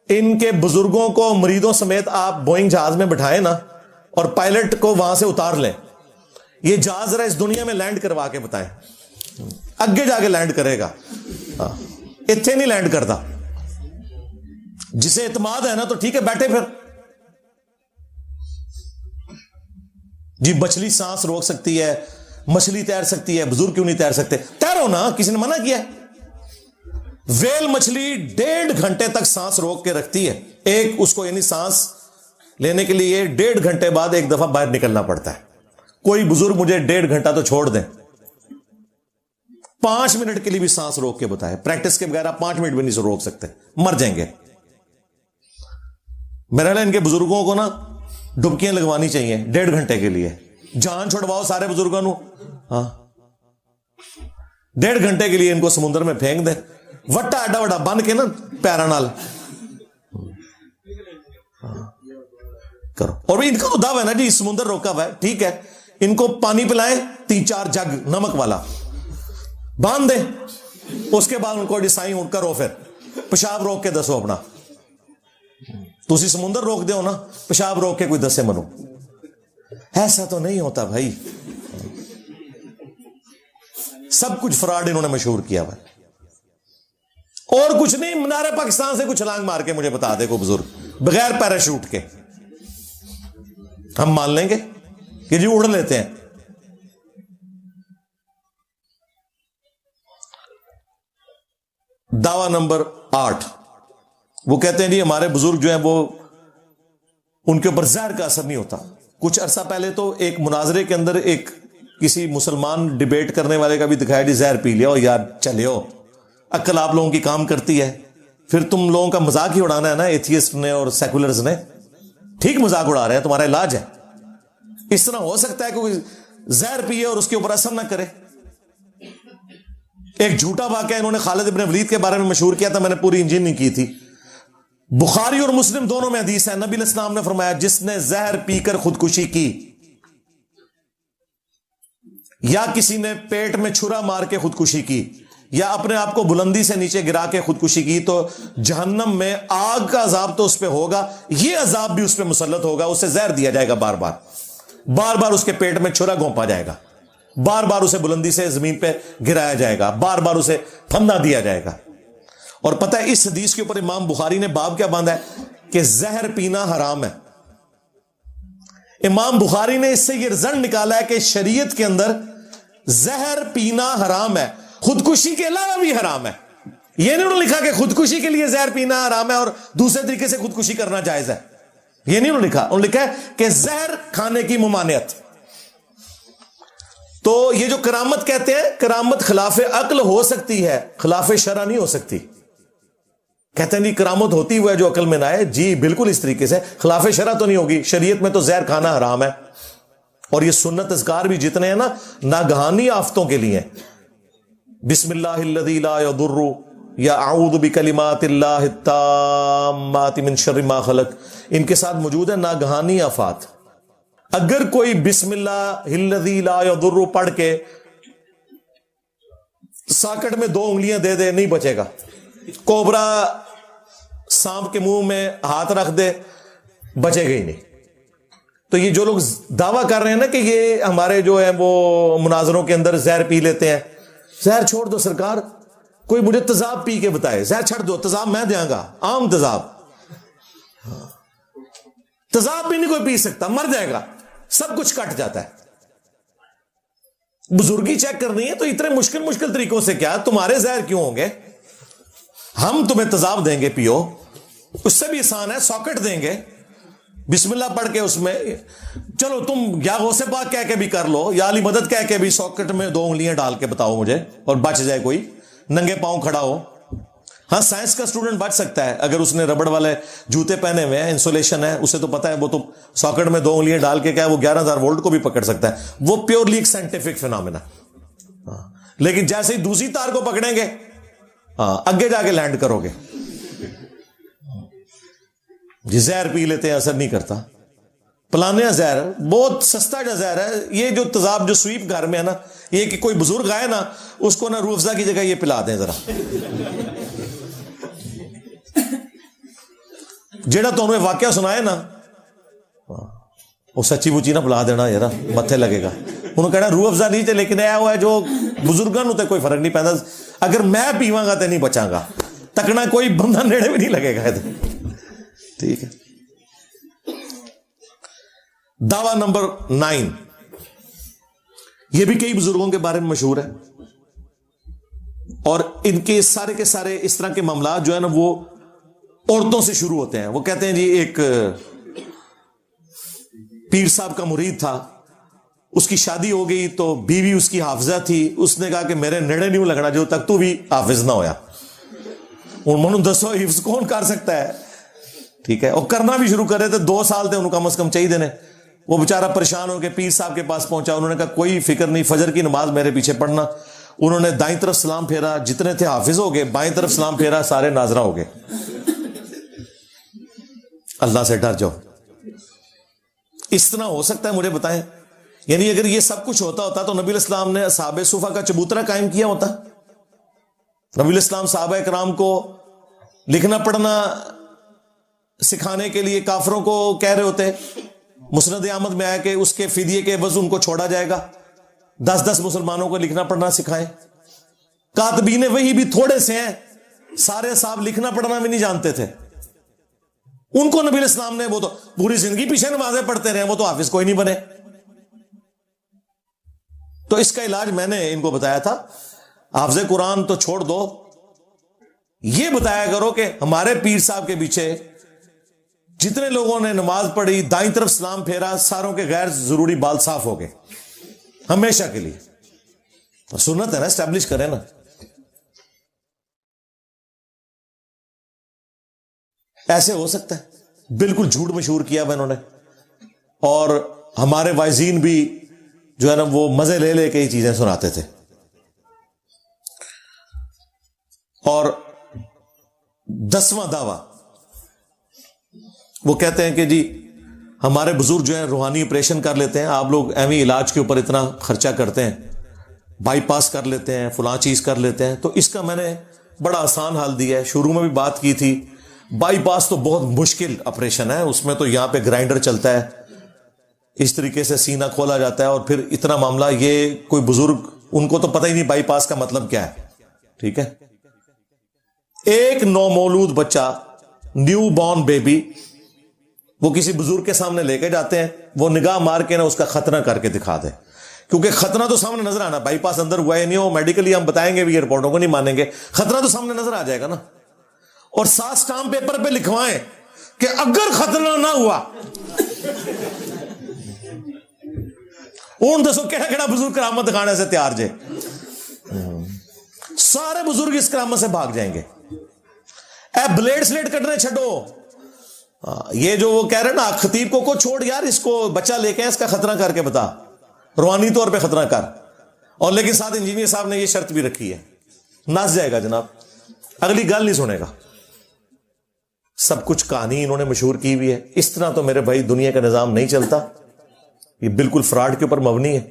ان کے بزرگوں کو مریدوں سمیت آپ بوئنگ جہاز میں بٹھائیں نا اور پائلٹ کو وہاں سے اتار لیں. یہ جہاز ذرا اس دنیا میں لینڈ کروا کے بتائیں. اگے جا کے لینڈ کرے گا, اتنے نہیں لینڈ کرتا. جسے اعتماد ہے نا تو ٹھیک ہے بیٹھے پھر. جی مچھلی سانس روک سکتی ہے, مچھلی تیر سکتی ہے, بزرگ کیوں نہیں تیر سکتے؟ تیرو نا, کسی نے منع کیا؟ ویل مچھلی 1.5 گھنٹے تک سانس روک کے رکھتی ہے. ایک اس کو یعنی سانس لینے کے لیے 1.5 گھنٹے بعد ایک دفعہ باہر نکلنا پڑتا ہے. کوئی بزرگ مجھے 1.5 گھنٹہ تو چھوڑ دیں, 5 منٹ کے لیے بھی سانس روک کے بتائے. پریکٹس کے بغیر آپ 5 منٹ بھی نہیں روک سکتے, مر جائیں گے. میرا ان کے بزرگوں کو نا ڈبکیاں لگوانی چاہیے 1.5 گھنٹے کے لیے. جان چھوڑواؤ سارے بزرگوں کو. ہاں 1.5 گھنٹے کے لیے ان کو سمندر میں پھینک دیں, وٹا ایڈا وڈا بن کے نا پیرا نال کرو. اور ان کا تو دعویٰ ہے نا جی سمندر روکا ہوا ہے, ٹھیک ہے, ان کو پانی پلائیں 3-4 جگ نمک والا باندھ دیں, اس کے بعد ان کو ڈیسائن اٹھ کرو, پھر پیشاب روک کے دسو اپنا. تسی سمندر روک دو نا, پیشاب روک کے کوئی دسے منو. ایسا تو نہیں ہوتا بھائی, سب کچھ فراڈ انہوں نے مشہور کیا ہوا ہے. اور کچھ نہیں, مینار پاکستان سے کچھ چھلانگ مار کے مجھے بتا دے کوئی بزرگ بغیر پیراشوٹ کے, ہم مان لیں گے کہ جی اڑ لیتے ہیں. دعویٰ نمبر 8, وہ کہتے ہیں جی ہمارے بزرگ جو ہیں وہ ان کے اوپر زہر کا اثر نہیں ہوتا. کچھ عرصہ پہلے تو ایک مناظرے کے اندر ایک کسی مسلمان ڈیبیٹ کرنے والے کا بھی دکھایا جی زہر پی لیا یار, چلے ہو, عقل آپ لوگوں کی کام کرتی ہے. پھر تم لوگوں کا مذاق ہی اڑانا ہے نا ایتھیسٹ نے اور سیکولرز نے. ٹھیک مذاق اڑا رہے ہیں, تمہارا علاج ہے. اس طرح ہو سکتا ہے کہ کوئی زہر پیے اور اس کے اوپر اثر نہ کرے. ایک جھوٹا واقعہ انہوں نے خالد ابن ولید کے بارے میں مشہور کیا تھا, میں نے پوری انجن نہیں کی تھی. بخاری اور مسلم دونوں میں حدیث ہے, نبی علیہ السلام نے فرمایا جس نے زہر پی کر خودکشی کی یا کسی نے پیٹ میں چھرا مار کے خودکشی کی یا اپنے آپ کو بلندی سے نیچے گرا کے خودکشی کی تو جہنم میں آگ کا عذاب تو اس پہ ہوگا, یہ عذاب بھی اس پہ مسلط ہوگا. اسے زہر دیا جائے گا, بار بار اس کے پیٹ میں چھرا گھونپا جائے گا, بار بار اسے بلندی سے زمین پہ گرایا جائے گا, بار بار اسے پھندا دیا جائے گا. اور پتہ ہے اس حدیث کے اوپر امام بخاری نے باب کیا باندھا ہے کہ زہر پینا حرام ہے. امام بخاری نے اس سے یہ رزلٹ نکالا ہے کہ شریعت کے اندر زہر پینا حرام ہے, خودکشی کے علاوہ بھی حرام ہے. یہ نہیں انہوں نے لکھا کہ خودکشی کے لیے زہر پینا حرام ہے اور دوسرے طریقے سے خودکشی کرنا جائز ہے, یہ نہیں انہوں نے لکھا. انہوں نے لکھا ہے کہ زہر کھانے کی ممانعت. تو یہ جو کرامت کہتے ہیں, کرامت خلاف عقل ہو سکتی ہے, خلاف شرع نہیں ہو سکتی. کہتے ہیں جی کرامت ہوتی ہوا ہے جو عقل میں نہ آئے, جی بالکل اس طریقے سے, خلاف شرع تو نہیں ہوگی. شریعت میں تو زہر کھانا حرام ہے. اور یہ سنت اذکار بھی جتنے ہیں نا ناگہانی آفتوں کے لیے, بسم اللہ الذی لا یضر یا اعوذ بکلمات اللہ التامات من شر ما خلق, ان کے ساتھ موجود ہے ناگہانی آفات. اگر کوئی بسم اللہ الذی لا یضر پڑھ کے ساکٹ میں 2 انگلیاں دے دے, نہیں بچے گا. کوبرا سانپ کے منہ میں ہاتھ رکھ دے, بچے گا ہی نہیں. تو یہ جو لوگ دعویٰ کر رہے ہیں نا کہ یہ ہمارے جو ہے وہ مناظروں کے اندر زہر پی لیتے ہیں, زہر چھوڑ دو سرکار, کوئی مجھے تیزاب پی کے بتائے, زہر چھڑ دو, تیزاب میں دیا گا, عام تیزاب. تیزاب بھی نہیں کوئی پی سکتا, مر جائے گا, سب کچھ کٹ جاتا ہے. بزرگی چیک کرنی ہے تو اتنے مشکل طریقوں سے کیا, تمہارے زہر کیوں ہوں گے, ہم تمہیں تیزاب دیں گے پیو, اس سے بھی آسان ہے, ساکٹ دیں گے, بسم اللہ پڑھ کے اس میں, چلو تم یا غوث پاک کہہ کے بھی کر لو یا علی مدد کہہ کے بھی ساکٹ میں 2 انگلیاں ڈال کے بتاؤ مجھے اور بچ جائے کوئی, ننگے پاؤں کھڑا ہو. ہاں سائنس کا اسٹوڈنٹ بچ سکتا ہے اگر اس نے ربڑ والے جوتے پہنے ہوئے ہیں, انسولیشن ہے, اسے تو پتا ہے, وہ تو ساکٹ میں 2 انگلیاں ڈال کے کیا ہے وہ 11,000 وولٹ کو بھی پکڑ سکتا ہے. وہ پیورلی ایک سائنٹیفک فینومینا. لیکن جیسے ہی دوسری تار کو پکڑیں گے, اگے جا کے لینڈ کرو گے. جی زہر پی لیتے ہیں, اثر نہیں کرتا. پلانے زہر بہت سستا جو زہر ہے, یہ جو تیزاب جو سویپ گھر میں ہے نا, یہ کہ کوئی بزرگ آئے نا, اس کو نا روح افزا کی جگہ یہ پلا دیں ذرا. جیڑا تو انہوں نے واقعہ سنائے نا, وہ سچی بچی نہ پلا دینا ذرا, متھے لگے گا. انہوں کہنا روح افزا نہیں تھے, لیکن یہ ہوا ہے جو بزرگاں تے کوئی فرق نہیں پہنتا. اگر میں پیواں گا تو نہیں بچاں گا, تکنا کوئی بندہ نیڑے بھی نہیں لگے گا. ٹھیک ہے. دعویٰ نمبر 9, یہ بھی کئی بزرگوں کے بارے میں مشہور ہے اور ان کے سارے اس طرح کے معاملات جو ہے نا وہ عورتوں سے شروع ہوتے ہیں. وہ کہتے ہیں جی ایک پیر صاحب کا مرید تھا, اس کی شادی ہو گئی تو بیوی اس کی حافظہ تھی, اس نے کہا کہ میرے نیڑے نہیں لگنا جو تک تو بھی حافظ نہ ہویا. ان منو دسو حفظ کون کر سکتا ہے, ٹھیک ہے, اور کرنا بھی شروع کر رہے تھے, 2 سال تھے انہوں کم از کم چاہیے دینے. وہ بیچارہ پریشان ہو کے پیر صاحب کے پاس پہنچا, انہوں نے کہا کوئی فکر نہیں, فجر کی نماز میرے پیچھے پڑھنا. انہوں نے دائیں طرف سلام پھیرا, جتنے تھے حافظ ہو گئے, بائیں طرف سلام پھیرا, سارے ناظرہ ہو گئے. اللہ سے ڈر جاؤ. اس طرح ہو سکتا ہے مجھے بتائیں؟ یعنی اگر یہ سب کچھ ہوتا تو نبی الاسلام نے اصحاب صفہ کا چبوترا قائم کیا ہوتا. نبی الاسلام صحابہ کرام کو لکھنا پڑھنا سکھانے کے لیے کافروں کو کہہ رہے ہوتے. مسند احمد میں آیا کہ اس کے فدیے کے عوض ان کو چھوڑا جائے گا, 10 مسلمانوں کو لکھنا پڑھنا سکھائیں. کاتبین وہی بھی تھوڑے سے ہیں, سارے صاحب لکھنا پڑھنا بھی نہیں جانتے تھے. ان کو نبی الاسلام نے, وہ تو پوری زندگی پیچھے نمازیں پڑھتے رہے, وہ تو حافظ کوئی نہیں بنے. تو اس کا علاج میں نے ان کو بتایا تھا, حافظ قرآن تو چھوڑ دو, یہ بتایا کرو کہ ہمارے پیر صاحب کے پیچھے جتنے لوگوں نے نماز پڑھی, دائیں طرف سلام پھیرا, ساروں کے غیر ضروری بال صاف ہو گئے ہمیشہ کے لیے. تو سنت ہے نا, اسٹیبلش کریں نا. ایسے ہو سکتا ہے؟ بالکل جھوٹ مشہور کیا ہوا انہوں نے, اور ہمارے وائزین بھی جو ہے نا وہ مزے لے لے کے یہ چیزیں سناتے تھے. اور 10واں دعویٰ وہ کہتے ہیں کہ جی ہمارے بزرگ جو ہیں روحانی آپریشن کر لیتے ہیں, آپ لوگ ایویں علاج کے اوپر اتنا خرچہ کرتے ہیں, بائی پاس کر لیتے ہیں, فلاں چیز کر لیتے ہیں. تو اس کا میں نے بڑا آسان حل دیا ہے. شروع میں بھی بات کی تھی, بائی پاس تو بہت مشکل آپریشن ہے, اس میں تو یہاں پہ گرائنڈر چلتا ہے, اس طریقے سے سینہ کھولا جاتا ہے, اور پھر اتنا معاملہ. یہ کوئی بزرگ ان کو تو پتہ ہی نہیں بائی پاس کا مطلب کیا ہے, ٹھیک ہے. ایک نومولود بچہ, نیو بورن بیبی, وہ کسی بزرگ کے سامنے لے کے جاتے ہیں, وہ نگاہ مار کے نا اس کا ختنہ کر کے دکھا دے, کیونکہ ختنہ تو سامنے نظر آنا, بائی پاس اندر ہوا ہے نہیں ہو, میڈیکلی ہم بتائیں گے بھی, یہ رپورٹوں کو نہیں مانیں گے, ختنہ تو سامنے نظر آ جائے گا نا. اور 7 اسٹامپ پیپر پہ لکھوائیں کہ اگر ختنہ نہ ہوا, اون دسو کہڑا بزرگ کرامت دکھانے سے تیار جے. سارے بزرگ اس کرامت سے بھاگ جائیں گے. اے بلیڈ سلیٹ کٹنے چھڈو, یہ جو وہ کہہ رہے نا خطیب کو چھوڑ یار, اس کو بچہ لے کے اس کا خطرہ کر کے بتا, روحانی طور پہ خطرہ کر. اور لیکن ساتھ انجینئر صاحب نے یہ شرط بھی رکھی ہے, ناس جائے گا جناب, اگلی گل نہیں سنے گا. سب کچھ کہانی انہوں نے مشہور کی ہوئی ہے. اس طرح تو میرے بھائی دنیا کا نظام نہیں چلتا, یہ بالکل فراڈ کے اوپر مبنی ہے.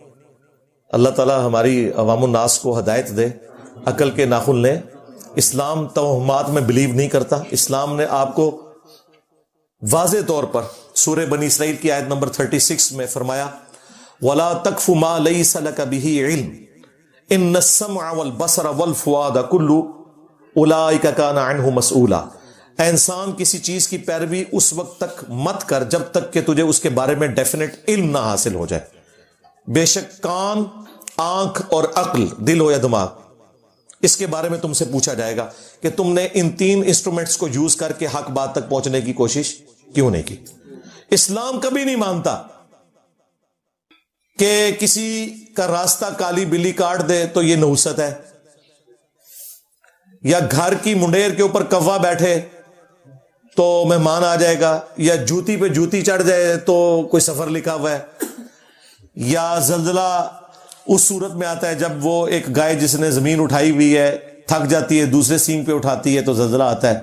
اللہ تعالی ہماری عوام الناس کو ہدایت دے, عقل کے ناخن لیں. اسلام توہمات میں بلیو نہیں کرتا. اسلام نے آپ کو واضح طور پر سورہ بنی اسرائیل کی آیت نمبر 36 میں فرمایا, وَلَا تَقْفُ مَا لَيْسَ لَكَ بِهِ عِلْمٍ إِنَّ السَّمْعَ وَالْبَصَرَ وَالْفُؤَادَ كُلُّ أُولَئِكَ كَانَ عَنْهُ مَسْئُولًا. اے انسان کسی چیز کی پیروی اس وقت تک مت کر جب تک کہ تجھے اس کے بارے میں ڈیفینیٹ علم نہ حاصل ہو جائے. بے شک کان, آنکھ اور عقل, دل ہو یا دماغ, اس کے بارے میں تم سے پوچھا جائے گا کہ تم نے ان 3 انسٹرومنٹس کو یوز کر کے حق بات تک پہنچنے کی کوشش کیوں نہیں کی. اسلام کبھی نہیں مانتا کہ کسی کا راستہ کالی بلی کاٹ دے تو یہ نحوست ہے, یا گھر کی منڈیر کے اوپر کوا بیٹھے تو مہمان آ جائے گا, یا جوتی پہ جوتی چڑھ جائے تو کوئی سفر لکھا ہوا ہے, یا زلزلہ اس صورت میں آتا ہے جب وہ ایک گائے جس نے زمین اٹھائی ہوئی ہے تھک جاتی ہے, دوسرے سینگ پہ اٹھاتی ہے تو زلزلہ آتا ہے.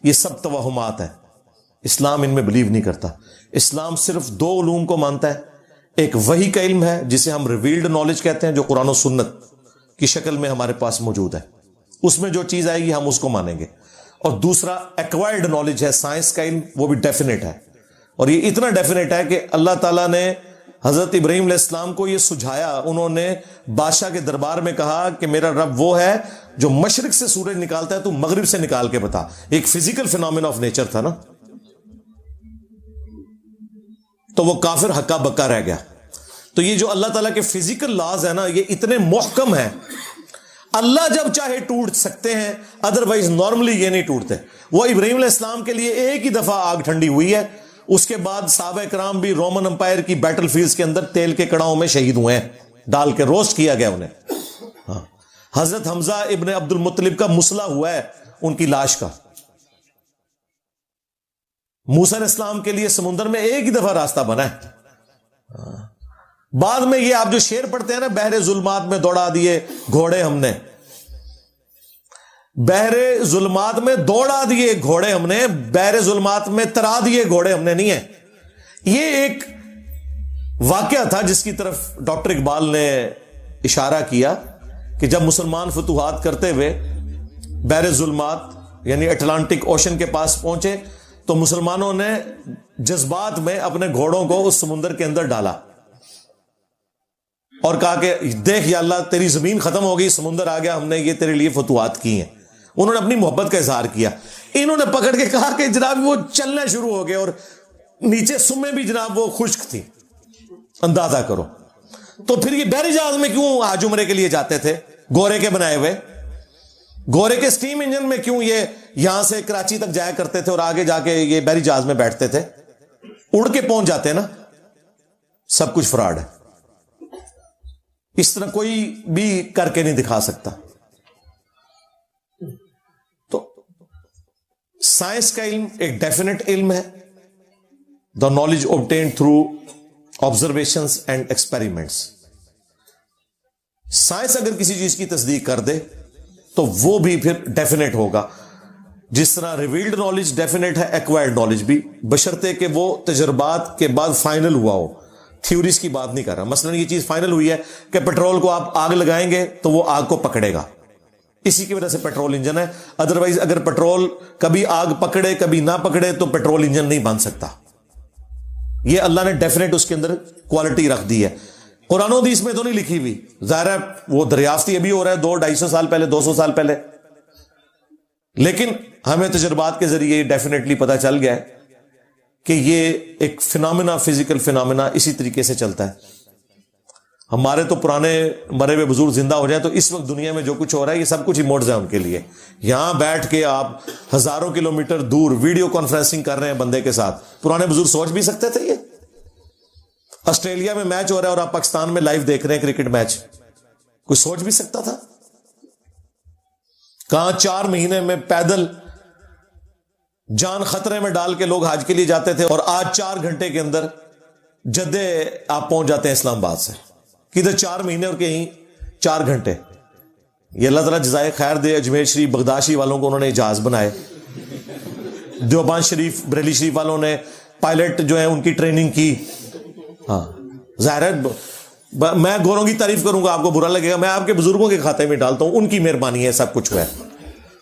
یہ سب توہمات ہیں, اسلام ان میں بلیو نہیں کرتا. اسلام صرف 2 علوم کو مانتا ہے. ایک وحی کا علم ہے جسے ہم ریویلڈ نالج کہتے ہیں, جو قرآن و سنت کی شکل میں ہمارے پاس موجود ہے, اس میں جو چیز آئے گی ہم اس کو مانیں گے. اور دوسرا ایکوائرڈ نالج ہے, سائنس کا علم, وہ بھی ڈیفینیٹ ہے. اور یہ اتنا ڈیفینیٹ ہے کہ اللہ تعالیٰ نے حضرت ابراہیم علیہ السلام کو یہ سجھایا. انہوں نے بادشاہ کے دربار میں کہا کہ میرا رب وہ ہے جو مشرق سے سورج نکالتا ہے, تو مغرب سے نکال کے بتا. ایک فزیکل فینومینا آف نیچر تھا نا, تو وہ کافر ہکا بکا رہ گیا. تو یہ جو اللہ تعالیٰ کے فزیکل لاز ہے نا, یہ اتنے محکم ہیں. اللہ جب چاہے ٹوٹ سکتے ہیں, ادروائز نارملی یہ نہیں ٹوٹتے. وہ ابراہیم علیہ السلام کے لیے ایک ہی دفعہ آگ ٹھنڈی ہوئی ہے, اس کے بعد صحابہ کرام بھی رومن امپائر کی بیٹل فیلڈز کے اندر تیل کے کڑاؤں میں شہید ہوئے ہیں, ڈال کے روسٹ کیا گیا انہیں. ہاں, حضرت حمزہ ابن عبد المطلب کا مسئلہ ہوا ہے ان کی لاش کا. موسیٰ علیہ السلام کے لیے سمندر میں ایک ہی دفعہ راستہ بنا ہے. بعد میں یہ آپ جو شعر پڑھتے ہیں نا, بحر ظلمات میں دوڑا دیے گھوڑے ہم نے, بحر ظلمات میں دوڑا دیے گھوڑے ہم نے, بحر ظلمات میں ترا دیے گھوڑے ہم نے نہیں ہے. یہ ایک واقعہ تھا جس کی طرف ڈاکٹر اقبال نے اشارہ کیا کہ جب مسلمان فتوحات کرتے ہوئے بحر ظلمات یعنی اٹلانٹک اوشن کے پاس پہنچے تو مسلمانوں نے جذبات میں اپنے گھوڑوں کو اس سمندر کے اندر ڈالا اور کہا کہ دیکھ یا اللہ تیری زمین ختم ہو گئی, سمندر آ گیا, ہم نے یہ تیرے لیے فتوحات کی ہیں. انہوں نے اپنی محبت کا اظہار کیا. انہوں نے پکڑ کے کہا کہ جناب وہ چلنے شروع ہو گئے اور نیچے سمیں بھی جناب وہ خشک تھی, اندازہ کرو. تو پھر یہ بحری جہاز میں کیوں حج عمرے کے لیے جاتے تھے, گورے کے بنائے ہوئے, گورے کے سٹیم انجن میں کیوں یہ یہاں سے کراچی تک جایا کرتے تھے اور آگے جا کے یہ بحری جہاز میں بیٹھتے تھے؟ اڑ کے پہنچ جاتے نا. سب کچھ فراڈ ہے, اس طرح کوئی بھی کر کے نہیں دکھا سکتا. تو سائنس کا علم ایک ڈیفینیٹ علم ہے, the knowledge obtained through observations and experiments. Science اگر کسی چیز کی تصدیق کر دے تو وہ بھی پھر ڈیفینیٹ ہوگا. جس طرح ریویلڈ نالج ڈیفینیٹ ہے, ایکوائرڈ نالج بھی, بشرطے کہ وہ تجربات کے بعد فائنل ہوا ہو. تھیوریز کی بات نہیں کر رہا. مثلا یہ چیز فائنل ہوئی ہے کہ پیٹرول کو آپ آگ لگائیں گے تو وہ آگ کو پکڑے گا, اسی کی وجہ سے پیٹرول انجن ہے. ادروائز اگر پیٹرول کبھی آگ پکڑے کبھی نہ پکڑے تو پیٹرول انجن نہیں بن سکتا. یہ اللہ نے ڈیفینیٹ اس کے اندر کوالٹی رکھ دی ہے. قرآن و حدیث میں تو نہیں لکھی ہوئی, ظاہر ہے وہ دریافتی ابھی ہو رہا ہے 200-250 سال پہلے, 200 سال پہلے, لیکن ہمیں تجربات کے ذریعے ڈیفینیٹلی پتا چل گیا ہے کہ یہ ایک فنامنا, فزیکل فنامنا اسی طریقے سے چلتا ہے. ہمارے تو پرانے مرے ہوئے بزرگ زندہ ہو جائیں تو اس وقت دنیا میں جو کچھ ہو رہا ہے یہ سب کچھ ہی معجزہ ہے ان کے لیے. یہاں بیٹھ کے آپ ہزاروں کلومیٹر دور ویڈیو کانفرنسنگ کر رہے ہیں بندے کے ساتھ. پرانے بزرگ سوچ بھی سکتے تھے یہ؟ آسٹریلیا میں میچ ہو رہا ہے اور آپ پاکستان میں لائیو دیکھ رہے ہیں کرکٹ میچ, کوئی سوچ بھی سکتا تھا؟ کہاں 4 مہینے میں پیدل جان خطرے میں ڈال کے لوگ حج کے لیے جاتے تھے, اور آج 4 گھنٹے کے اندر جدے آپ پہنچ جاتے ہیں اسلام آباد سے. کدھر 4 مہینے اور کہیں 4 گھنٹے. یہ اللہ تعالیٰ جزائے خیر دے. اجمیر شریف بغداشی والوں کو انہوں نے جہاز بنائے, دیوبند شریف بریلی شریف والوں نے پائلٹ جو ہے ان کی ٹریننگ کی. ہاں ظاہر ہے میں گوروں کی تعریف کروں گا آپ کو برا لگے گا, میں آپ کے بزرگوں کے کھاتے میں ڈالتا ہوں, ان کی مہربانی ہے سب کچھ ہوا ہے,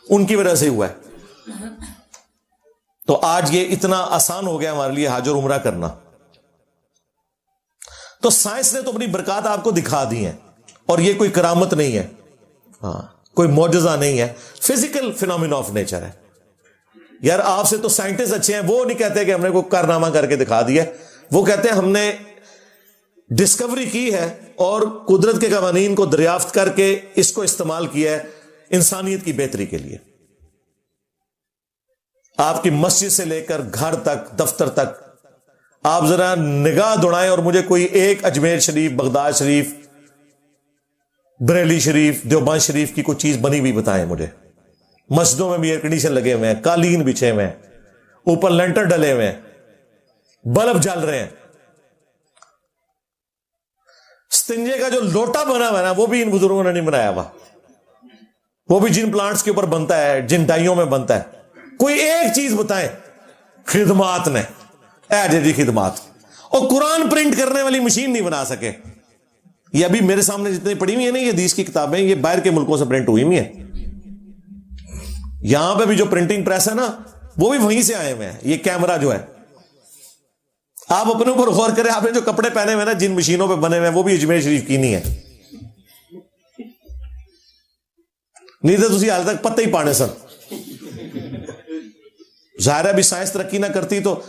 ان کی وجہ سے ہوا ہے. تو آج یہ اتنا آسان ہو گیا ہمارے لیے حج اور عمرہ کرنا. تو سائنس نے تو اپنی برکات آپ کو دکھا دی ہیں, اور یہ کوئی کرامت نہیں ہے, ہاں کوئی معجزہ نہیں ہے, فزیکل فینومینا آف نیچر ہے. یار آپ سے تو سائنٹسٹ اچھے ہیں, وہ نہیں کہتے کہ ہم نے کوئی کارنامہ کر کے دکھا دیا, وہ کہتے ہیں ہم نے ڈسکوری کی ہے اور قدرت کے قوانین کو دریافت کر کے اس کو استعمال کیا ہے انسانیت کی بہتری کے لیے. آپ کی مسجد سے لے کر گھر تک, دفتر تک, آپ ذرا نگاہ دوڑائیں اور مجھے کوئی ایک اجمیر شریف, بغداد شریف, بریلی شریف, دیوبند شریف کی کوئی چیز بنی ہوئی بتائیں مجھے. مسجدوں میں بھی ایئر کنڈیشن لگے ہوئے ہیں, قالین بچھے ہوئے ہیں, اوپر لینٹر ڈلے ہوئے ہیں, بلب جل رہے ہیں. استنجے کا جو لوٹا بنا ہوا ہے نا وہ بھی ان بزرگوں نے نہیں بنایا ہوا, وہ بھی جن پلانٹس کے اوپر بنتا ہے, جن ڈائیوں میں بنتا ہے. کوئی ایک چیز بتائیں خدمات نے, جی خدمات. اور قرآن پرنٹ کرنے والی مشین نہیں بنا سکے. یہ ابھی میرے سامنے جتنی پڑھی ہوئی ہیں نا یہ حدیث کی کتابیں, یہ باہر کے ملکوں سے پرنٹ ہوئی ہوئی ہیں. یہاں پہ بھی جو پرنٹنگ پریس ہے نا وہ بھی وہیں سے آئے ہوئے ہیں. یہ کیمرہ جو ہے, آپ اپنے اوپر غور کریں, آپ نے جو کپڑے پہنے ہوئے نا جن مشینوں پہ بنے ہوئے ہیں وہ بھی اجمیر شریف کی نہیں ہے. نہیں تو تسی حال تک پتہ ہی پانے سن. ظاہر ہے بھی سائنس ترقی نہ کرتی تو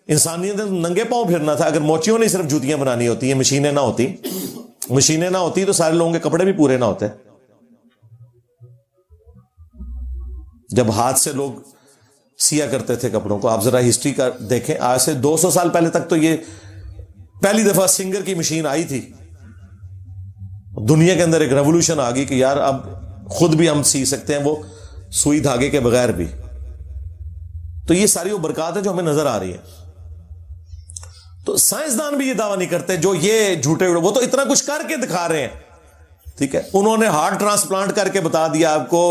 انسانیت نے ننگے پاؤں پھرنا تھا. اگر موچیوں نے صرف جوتیاں بنانی ہوتی ہیں, مشینیں نہ ہوتی تو سارے لوگوں کے کپڑے بھی پورے نہ ہوتے. جب ہاتھ سے لوگ سیا کرتے تھے کپڑوں کو. آپ ذرا ہسٹری کا دیکھیں, آج سے 200 سال پہلے تک تو یہ پہلی دفعہ سنگر کی مشین آئی تھی. دنیا کے اندر ایک ریولوشن آ گئی کہ یار اب خود بھی ہم سی سکتے ہیں, وہ سوئی دھاگے کے بغیر بھی. تو یہ ساری وہ برکات ہیں جو ہمیں نظر آ رہی ہیں. تو سائنسدان بھی یہ دعویٰ نہیں کرتے جو یہ جھوٹے, وہ تو اتنا کچھ کر کے دکھا رہے ہیں. ٹھیک ہے, انہوں نے ہارٹ ٹرانسپلانٹ کر کے بتا دیا آپ کو,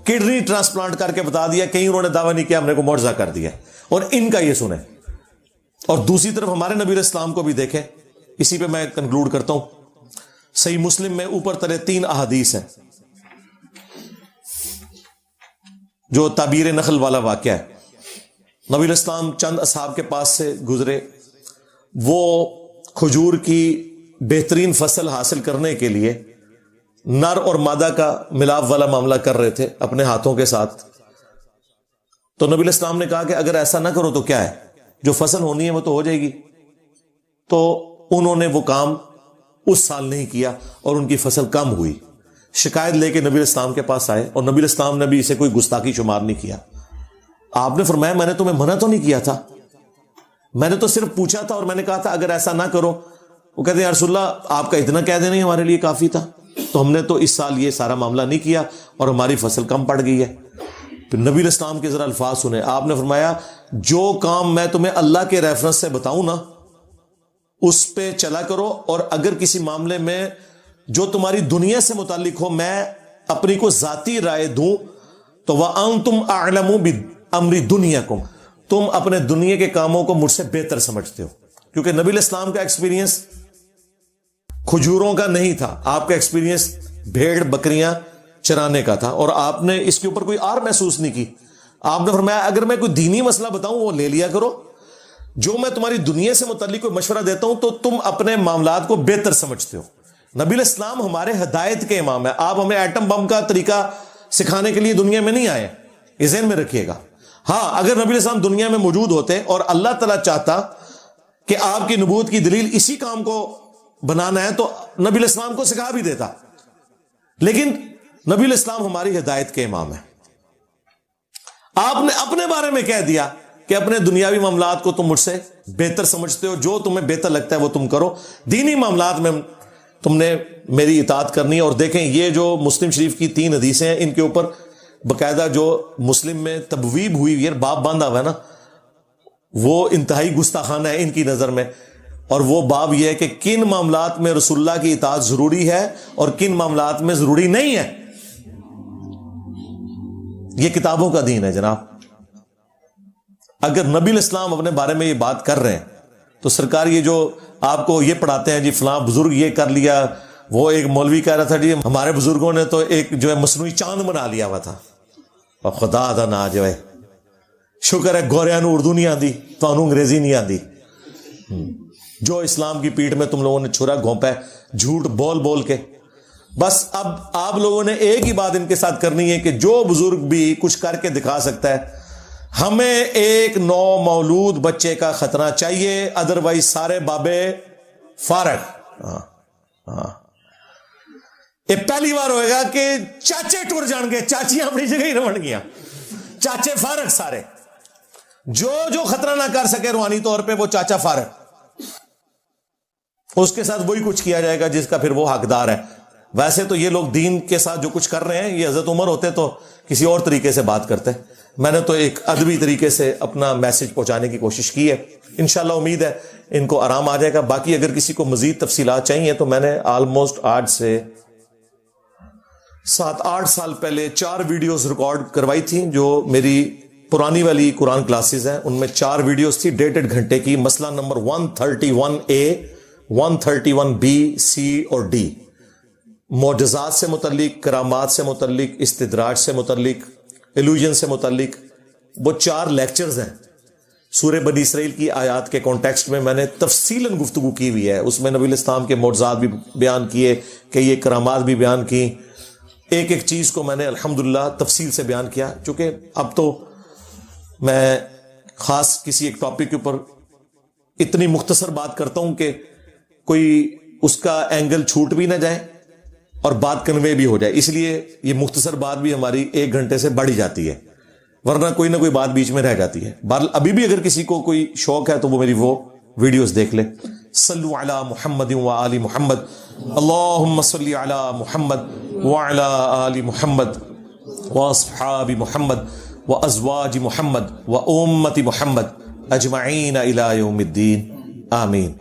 کڈنی ٹرانسپلانٹ کر کے بتا دیا, کہیں انہوں نے دعویٰ نہیں کیا ہم نے کو معجزہ کر دیا. اور ان کا یہ سنیں. اور دوسری طرف ہمارے نبی علیہ السلام کو بھی دیکھیں. اسی پہ میں کنکلوڈ کرتا ہوں. صحیح مسلم میں اوپر تلے 3 احادیث ہیں جو تعبیر نخل والا واقعہ ہے. نبی علیہ السلام چند اصحاب کے پاس سے گزرے, وہ کھجور کی بہترین فصل حاصل کرنے کے لیے نر اور مادہ کا ملاپ والا معاملہ کر رہے تھے اپنے ہاتھوں کے ساتھ. تو نبی علیہ السلام نے کہا کہ اگر ایسا نہ کرو تو کیا ہے, جو فصل ہونی ہے وہ تو ہو جائے گی. تو انہوں نے وہ کام اس سال نہیں کیا اور ان کی فصل کم ہوئی. شکایت لے کے نبی علیہ السلام کے پاس آئے اور نبی علیہ السلام نے بھی اسے کوئی گستاخی شمار نہیں کیا. آپ نے فرمایا میں نے تمہیں منع تو نہیں کیا تھا, میں نے تو صرف پوچھا تھا اور میں نے کہا تھا اگر ایسا نہ کرو. وہ کہتے ہیں یا رسول اللہ آپ کا اتنا کہہ دینا ہی ہمارے لیے کافی تھا, تو ہم نے تو اس سال یہ سارا معاملہ نہیں کیا اور ہماری فصل کم پڑ گئی ہے. پھر نبی علیہ السلام کے ذرا الفاظ سنیں. آپ نے فرمایا جو کام میں تمہیں اللہ کے ریفرنس سے بتاؤں نا اس پہ چلا کرو, اور اگر کسی معاملے میں جو تمہاری دنیا سے متعلق ہو میں اپنی کو ذاتی رائے دوں تو وَأَنْتُمْ أَعْلَمُ بِأَمْرِ دُنْيَاكُمْ, تم اپنے دنیا کے کاموں کو مجھ سے بہتر سمجھتے ہو. کیونکہ نبی علیہ السلام کا ایکسپیرینس کھجوروں کا نہیں تھا, آپ کا ایکسپیرینس بھیڑ بکریاں چرانے کا تھا, اور آپ نے اس کے اوپر کوئی اور محسوس نہیں کی. آپ نے فرمایا اگر میں کوئی دینی مسئلہ بتاؤں وہ لے لیا کرو, جو میں تمہاری دنیا سے متعلق کوئی مشورہ دیتا ہوں تو تم اپنے معاملات کو بہتر سمجھتے ہو. نبی علیہ السلام ہمارے ہدایت کے امام ہیں. آپ ہمیں ایٹم بم کا طریقہ سکھانے کے لیے دنیا میں نہیں آئے, یہ ذہن میں رکھیے گا. ہاں اگر نبی علیہ السلام دنیا میں موجود ہوتے اور اللہ تعالیٰ چاہتا کہ آپ کی نبوت کی دلیل اسی کام کو بنانا ہے تو نبی علیہ السلام کو سکھا بھی دیتا, لیکن نبی علیہ السلام ہماری ہدایت کے امام ہیں. آپ نے اپنے بارے میں کہہ دیا کہ اپنے دنیاوی معاملات کو تم مجھ سے بہتر سمجھتے ہو, جو تمہیں بہتر لگتا ہے وہ تم کرو, دینی معاملات میں تم نے میری اطاعت کرنی ہے. اور دیکھیں یہ جو مسلم شریف کی 3 حدیثیں ہیں ان کے اوپر باقاعدہ جو مسلم میں تبویب ہوئی ہے, باب باندھا ہوا ہے نا, وہ انتہائی گستاخانہ ہے ان کی نظر میں. اور وہ باب یہ ہے کہ کن معاملات میں رسول اللہ کی اطاعت ضروری ہے اور کن معاملات میں ضروری نہیں ہے. یہ کتابوں کا دین ہے جناب. اگر نبی الاسلام اپنے بارے میں یہ بات کر رہے ہیں تو سرکار یہ جو آپ کو یہ پڑھاتے ہیں جی فلاں بزرگ یہ کر لیا, وہ ایک مولوی کہہ رہا تھا جی ہمارے بزرگوں نے تو ایک جو ہے مصنوعی چاند بنا لیا ہوا تھا, اور خدا دا نا جو ہے شکر ہے گوریاں نو اردو نہیں آتی تو انہوں انگریزی نہیں آتی. جو اسلام کی پیٹھ میں تم لوگوں نے چھرا گھونپا ہے جھوٹ بول بول کے. بس اب آپ لوگوں نے ایک ہی بات ان کے ساتھ کرنی ہے کہ جو بزرگ بھی کچھ کر کے دکھا سکتا ہے, ہمیں ایک نو مولود بچے کا خطرہ چاہیے, ادروائز سارے بابے فارغ. یہ پہلی بار ہوئے گا کہ چاچے ٹور جان گے, چاچیاں اپنی جگہ ہی رمن گیا, چاچے فارغ سارے. جو خطرہ نہ کر سکے روحانی طور پہ وہ چاچا فارغ, اس کے ساتھ وہی کچھ کیا جائے گا جس کا پھر وہ حقدار ہے. ویسے تو یہ لوگ دین کے ساتھ جو کچھ کر رہے ہیں, یہ حضرت عمر ہوتے تو کسی اور طریقے سے بات کرتے. میں نے تو ایک ادبی طریقے سے اپنا میسج پہنچانے کی کوشش کی ہے. انشاءاللہ امید ہے ان کو آرام آ جائے گا. باقی اگر کسی کو مزید تفصیلات چاہیے تو میں نے آلموسٹ آج سے 7-8 سال پہلے 4 ویڈیوز ریکارڈ کروائی تھی جو میری پرانی والی قرآن کلاسز ہیں. ان میں 4 ویڈیوز تھی 1.5 گھنٹے کی. مسئلہ نمبر 131A 131B C اور D, معجزات سے متعلق, کرامات سے متعلق, استدراج سے متعلق, ایلوژن سے متعلق, وہ 4 لیکچرز ہیں. سورہ بنی اسرائیل کی آیات کے کانٹیکسٹ میں میں نے تفصیلاً گفتگو کی ہوئی ہے. اس میں نبی علیہ السلام کے معجزات بھی بیان کیے, کہ یہ کرامات بھی بیان کی. ایک ایک چیز کو میں نے الحمدللہ تفصیل سے بیان کیا. چونکہ اب تو میں خاص کسی ایک ٹاپک کے اوپر اتنی مختصر بات کرتا ہوں کہ کوئی اس کا اینگل چھوٹ بھی نہ جائے اور بات کنوے بھی ہو جائے, اس لیے یہ مختصر بات بھی ہماری 1 گھنٹے سے بڑھ جاتی ہے. ورنہ کوئی نہ کوئی بات بیچ میں رہ جاتی ہے. بہرحال ابھی بھی اگر کسی کو کوئی شوق ہے تو وہ میری وہ ویڈیوز دیکھ لے. صلو علی محمد و آل محمد، اللہم صلی علی محمد وعلی آل محمد واصحاب محمد وازواج محمد و امت محمد اجمعین الی یوم الدین، آمین.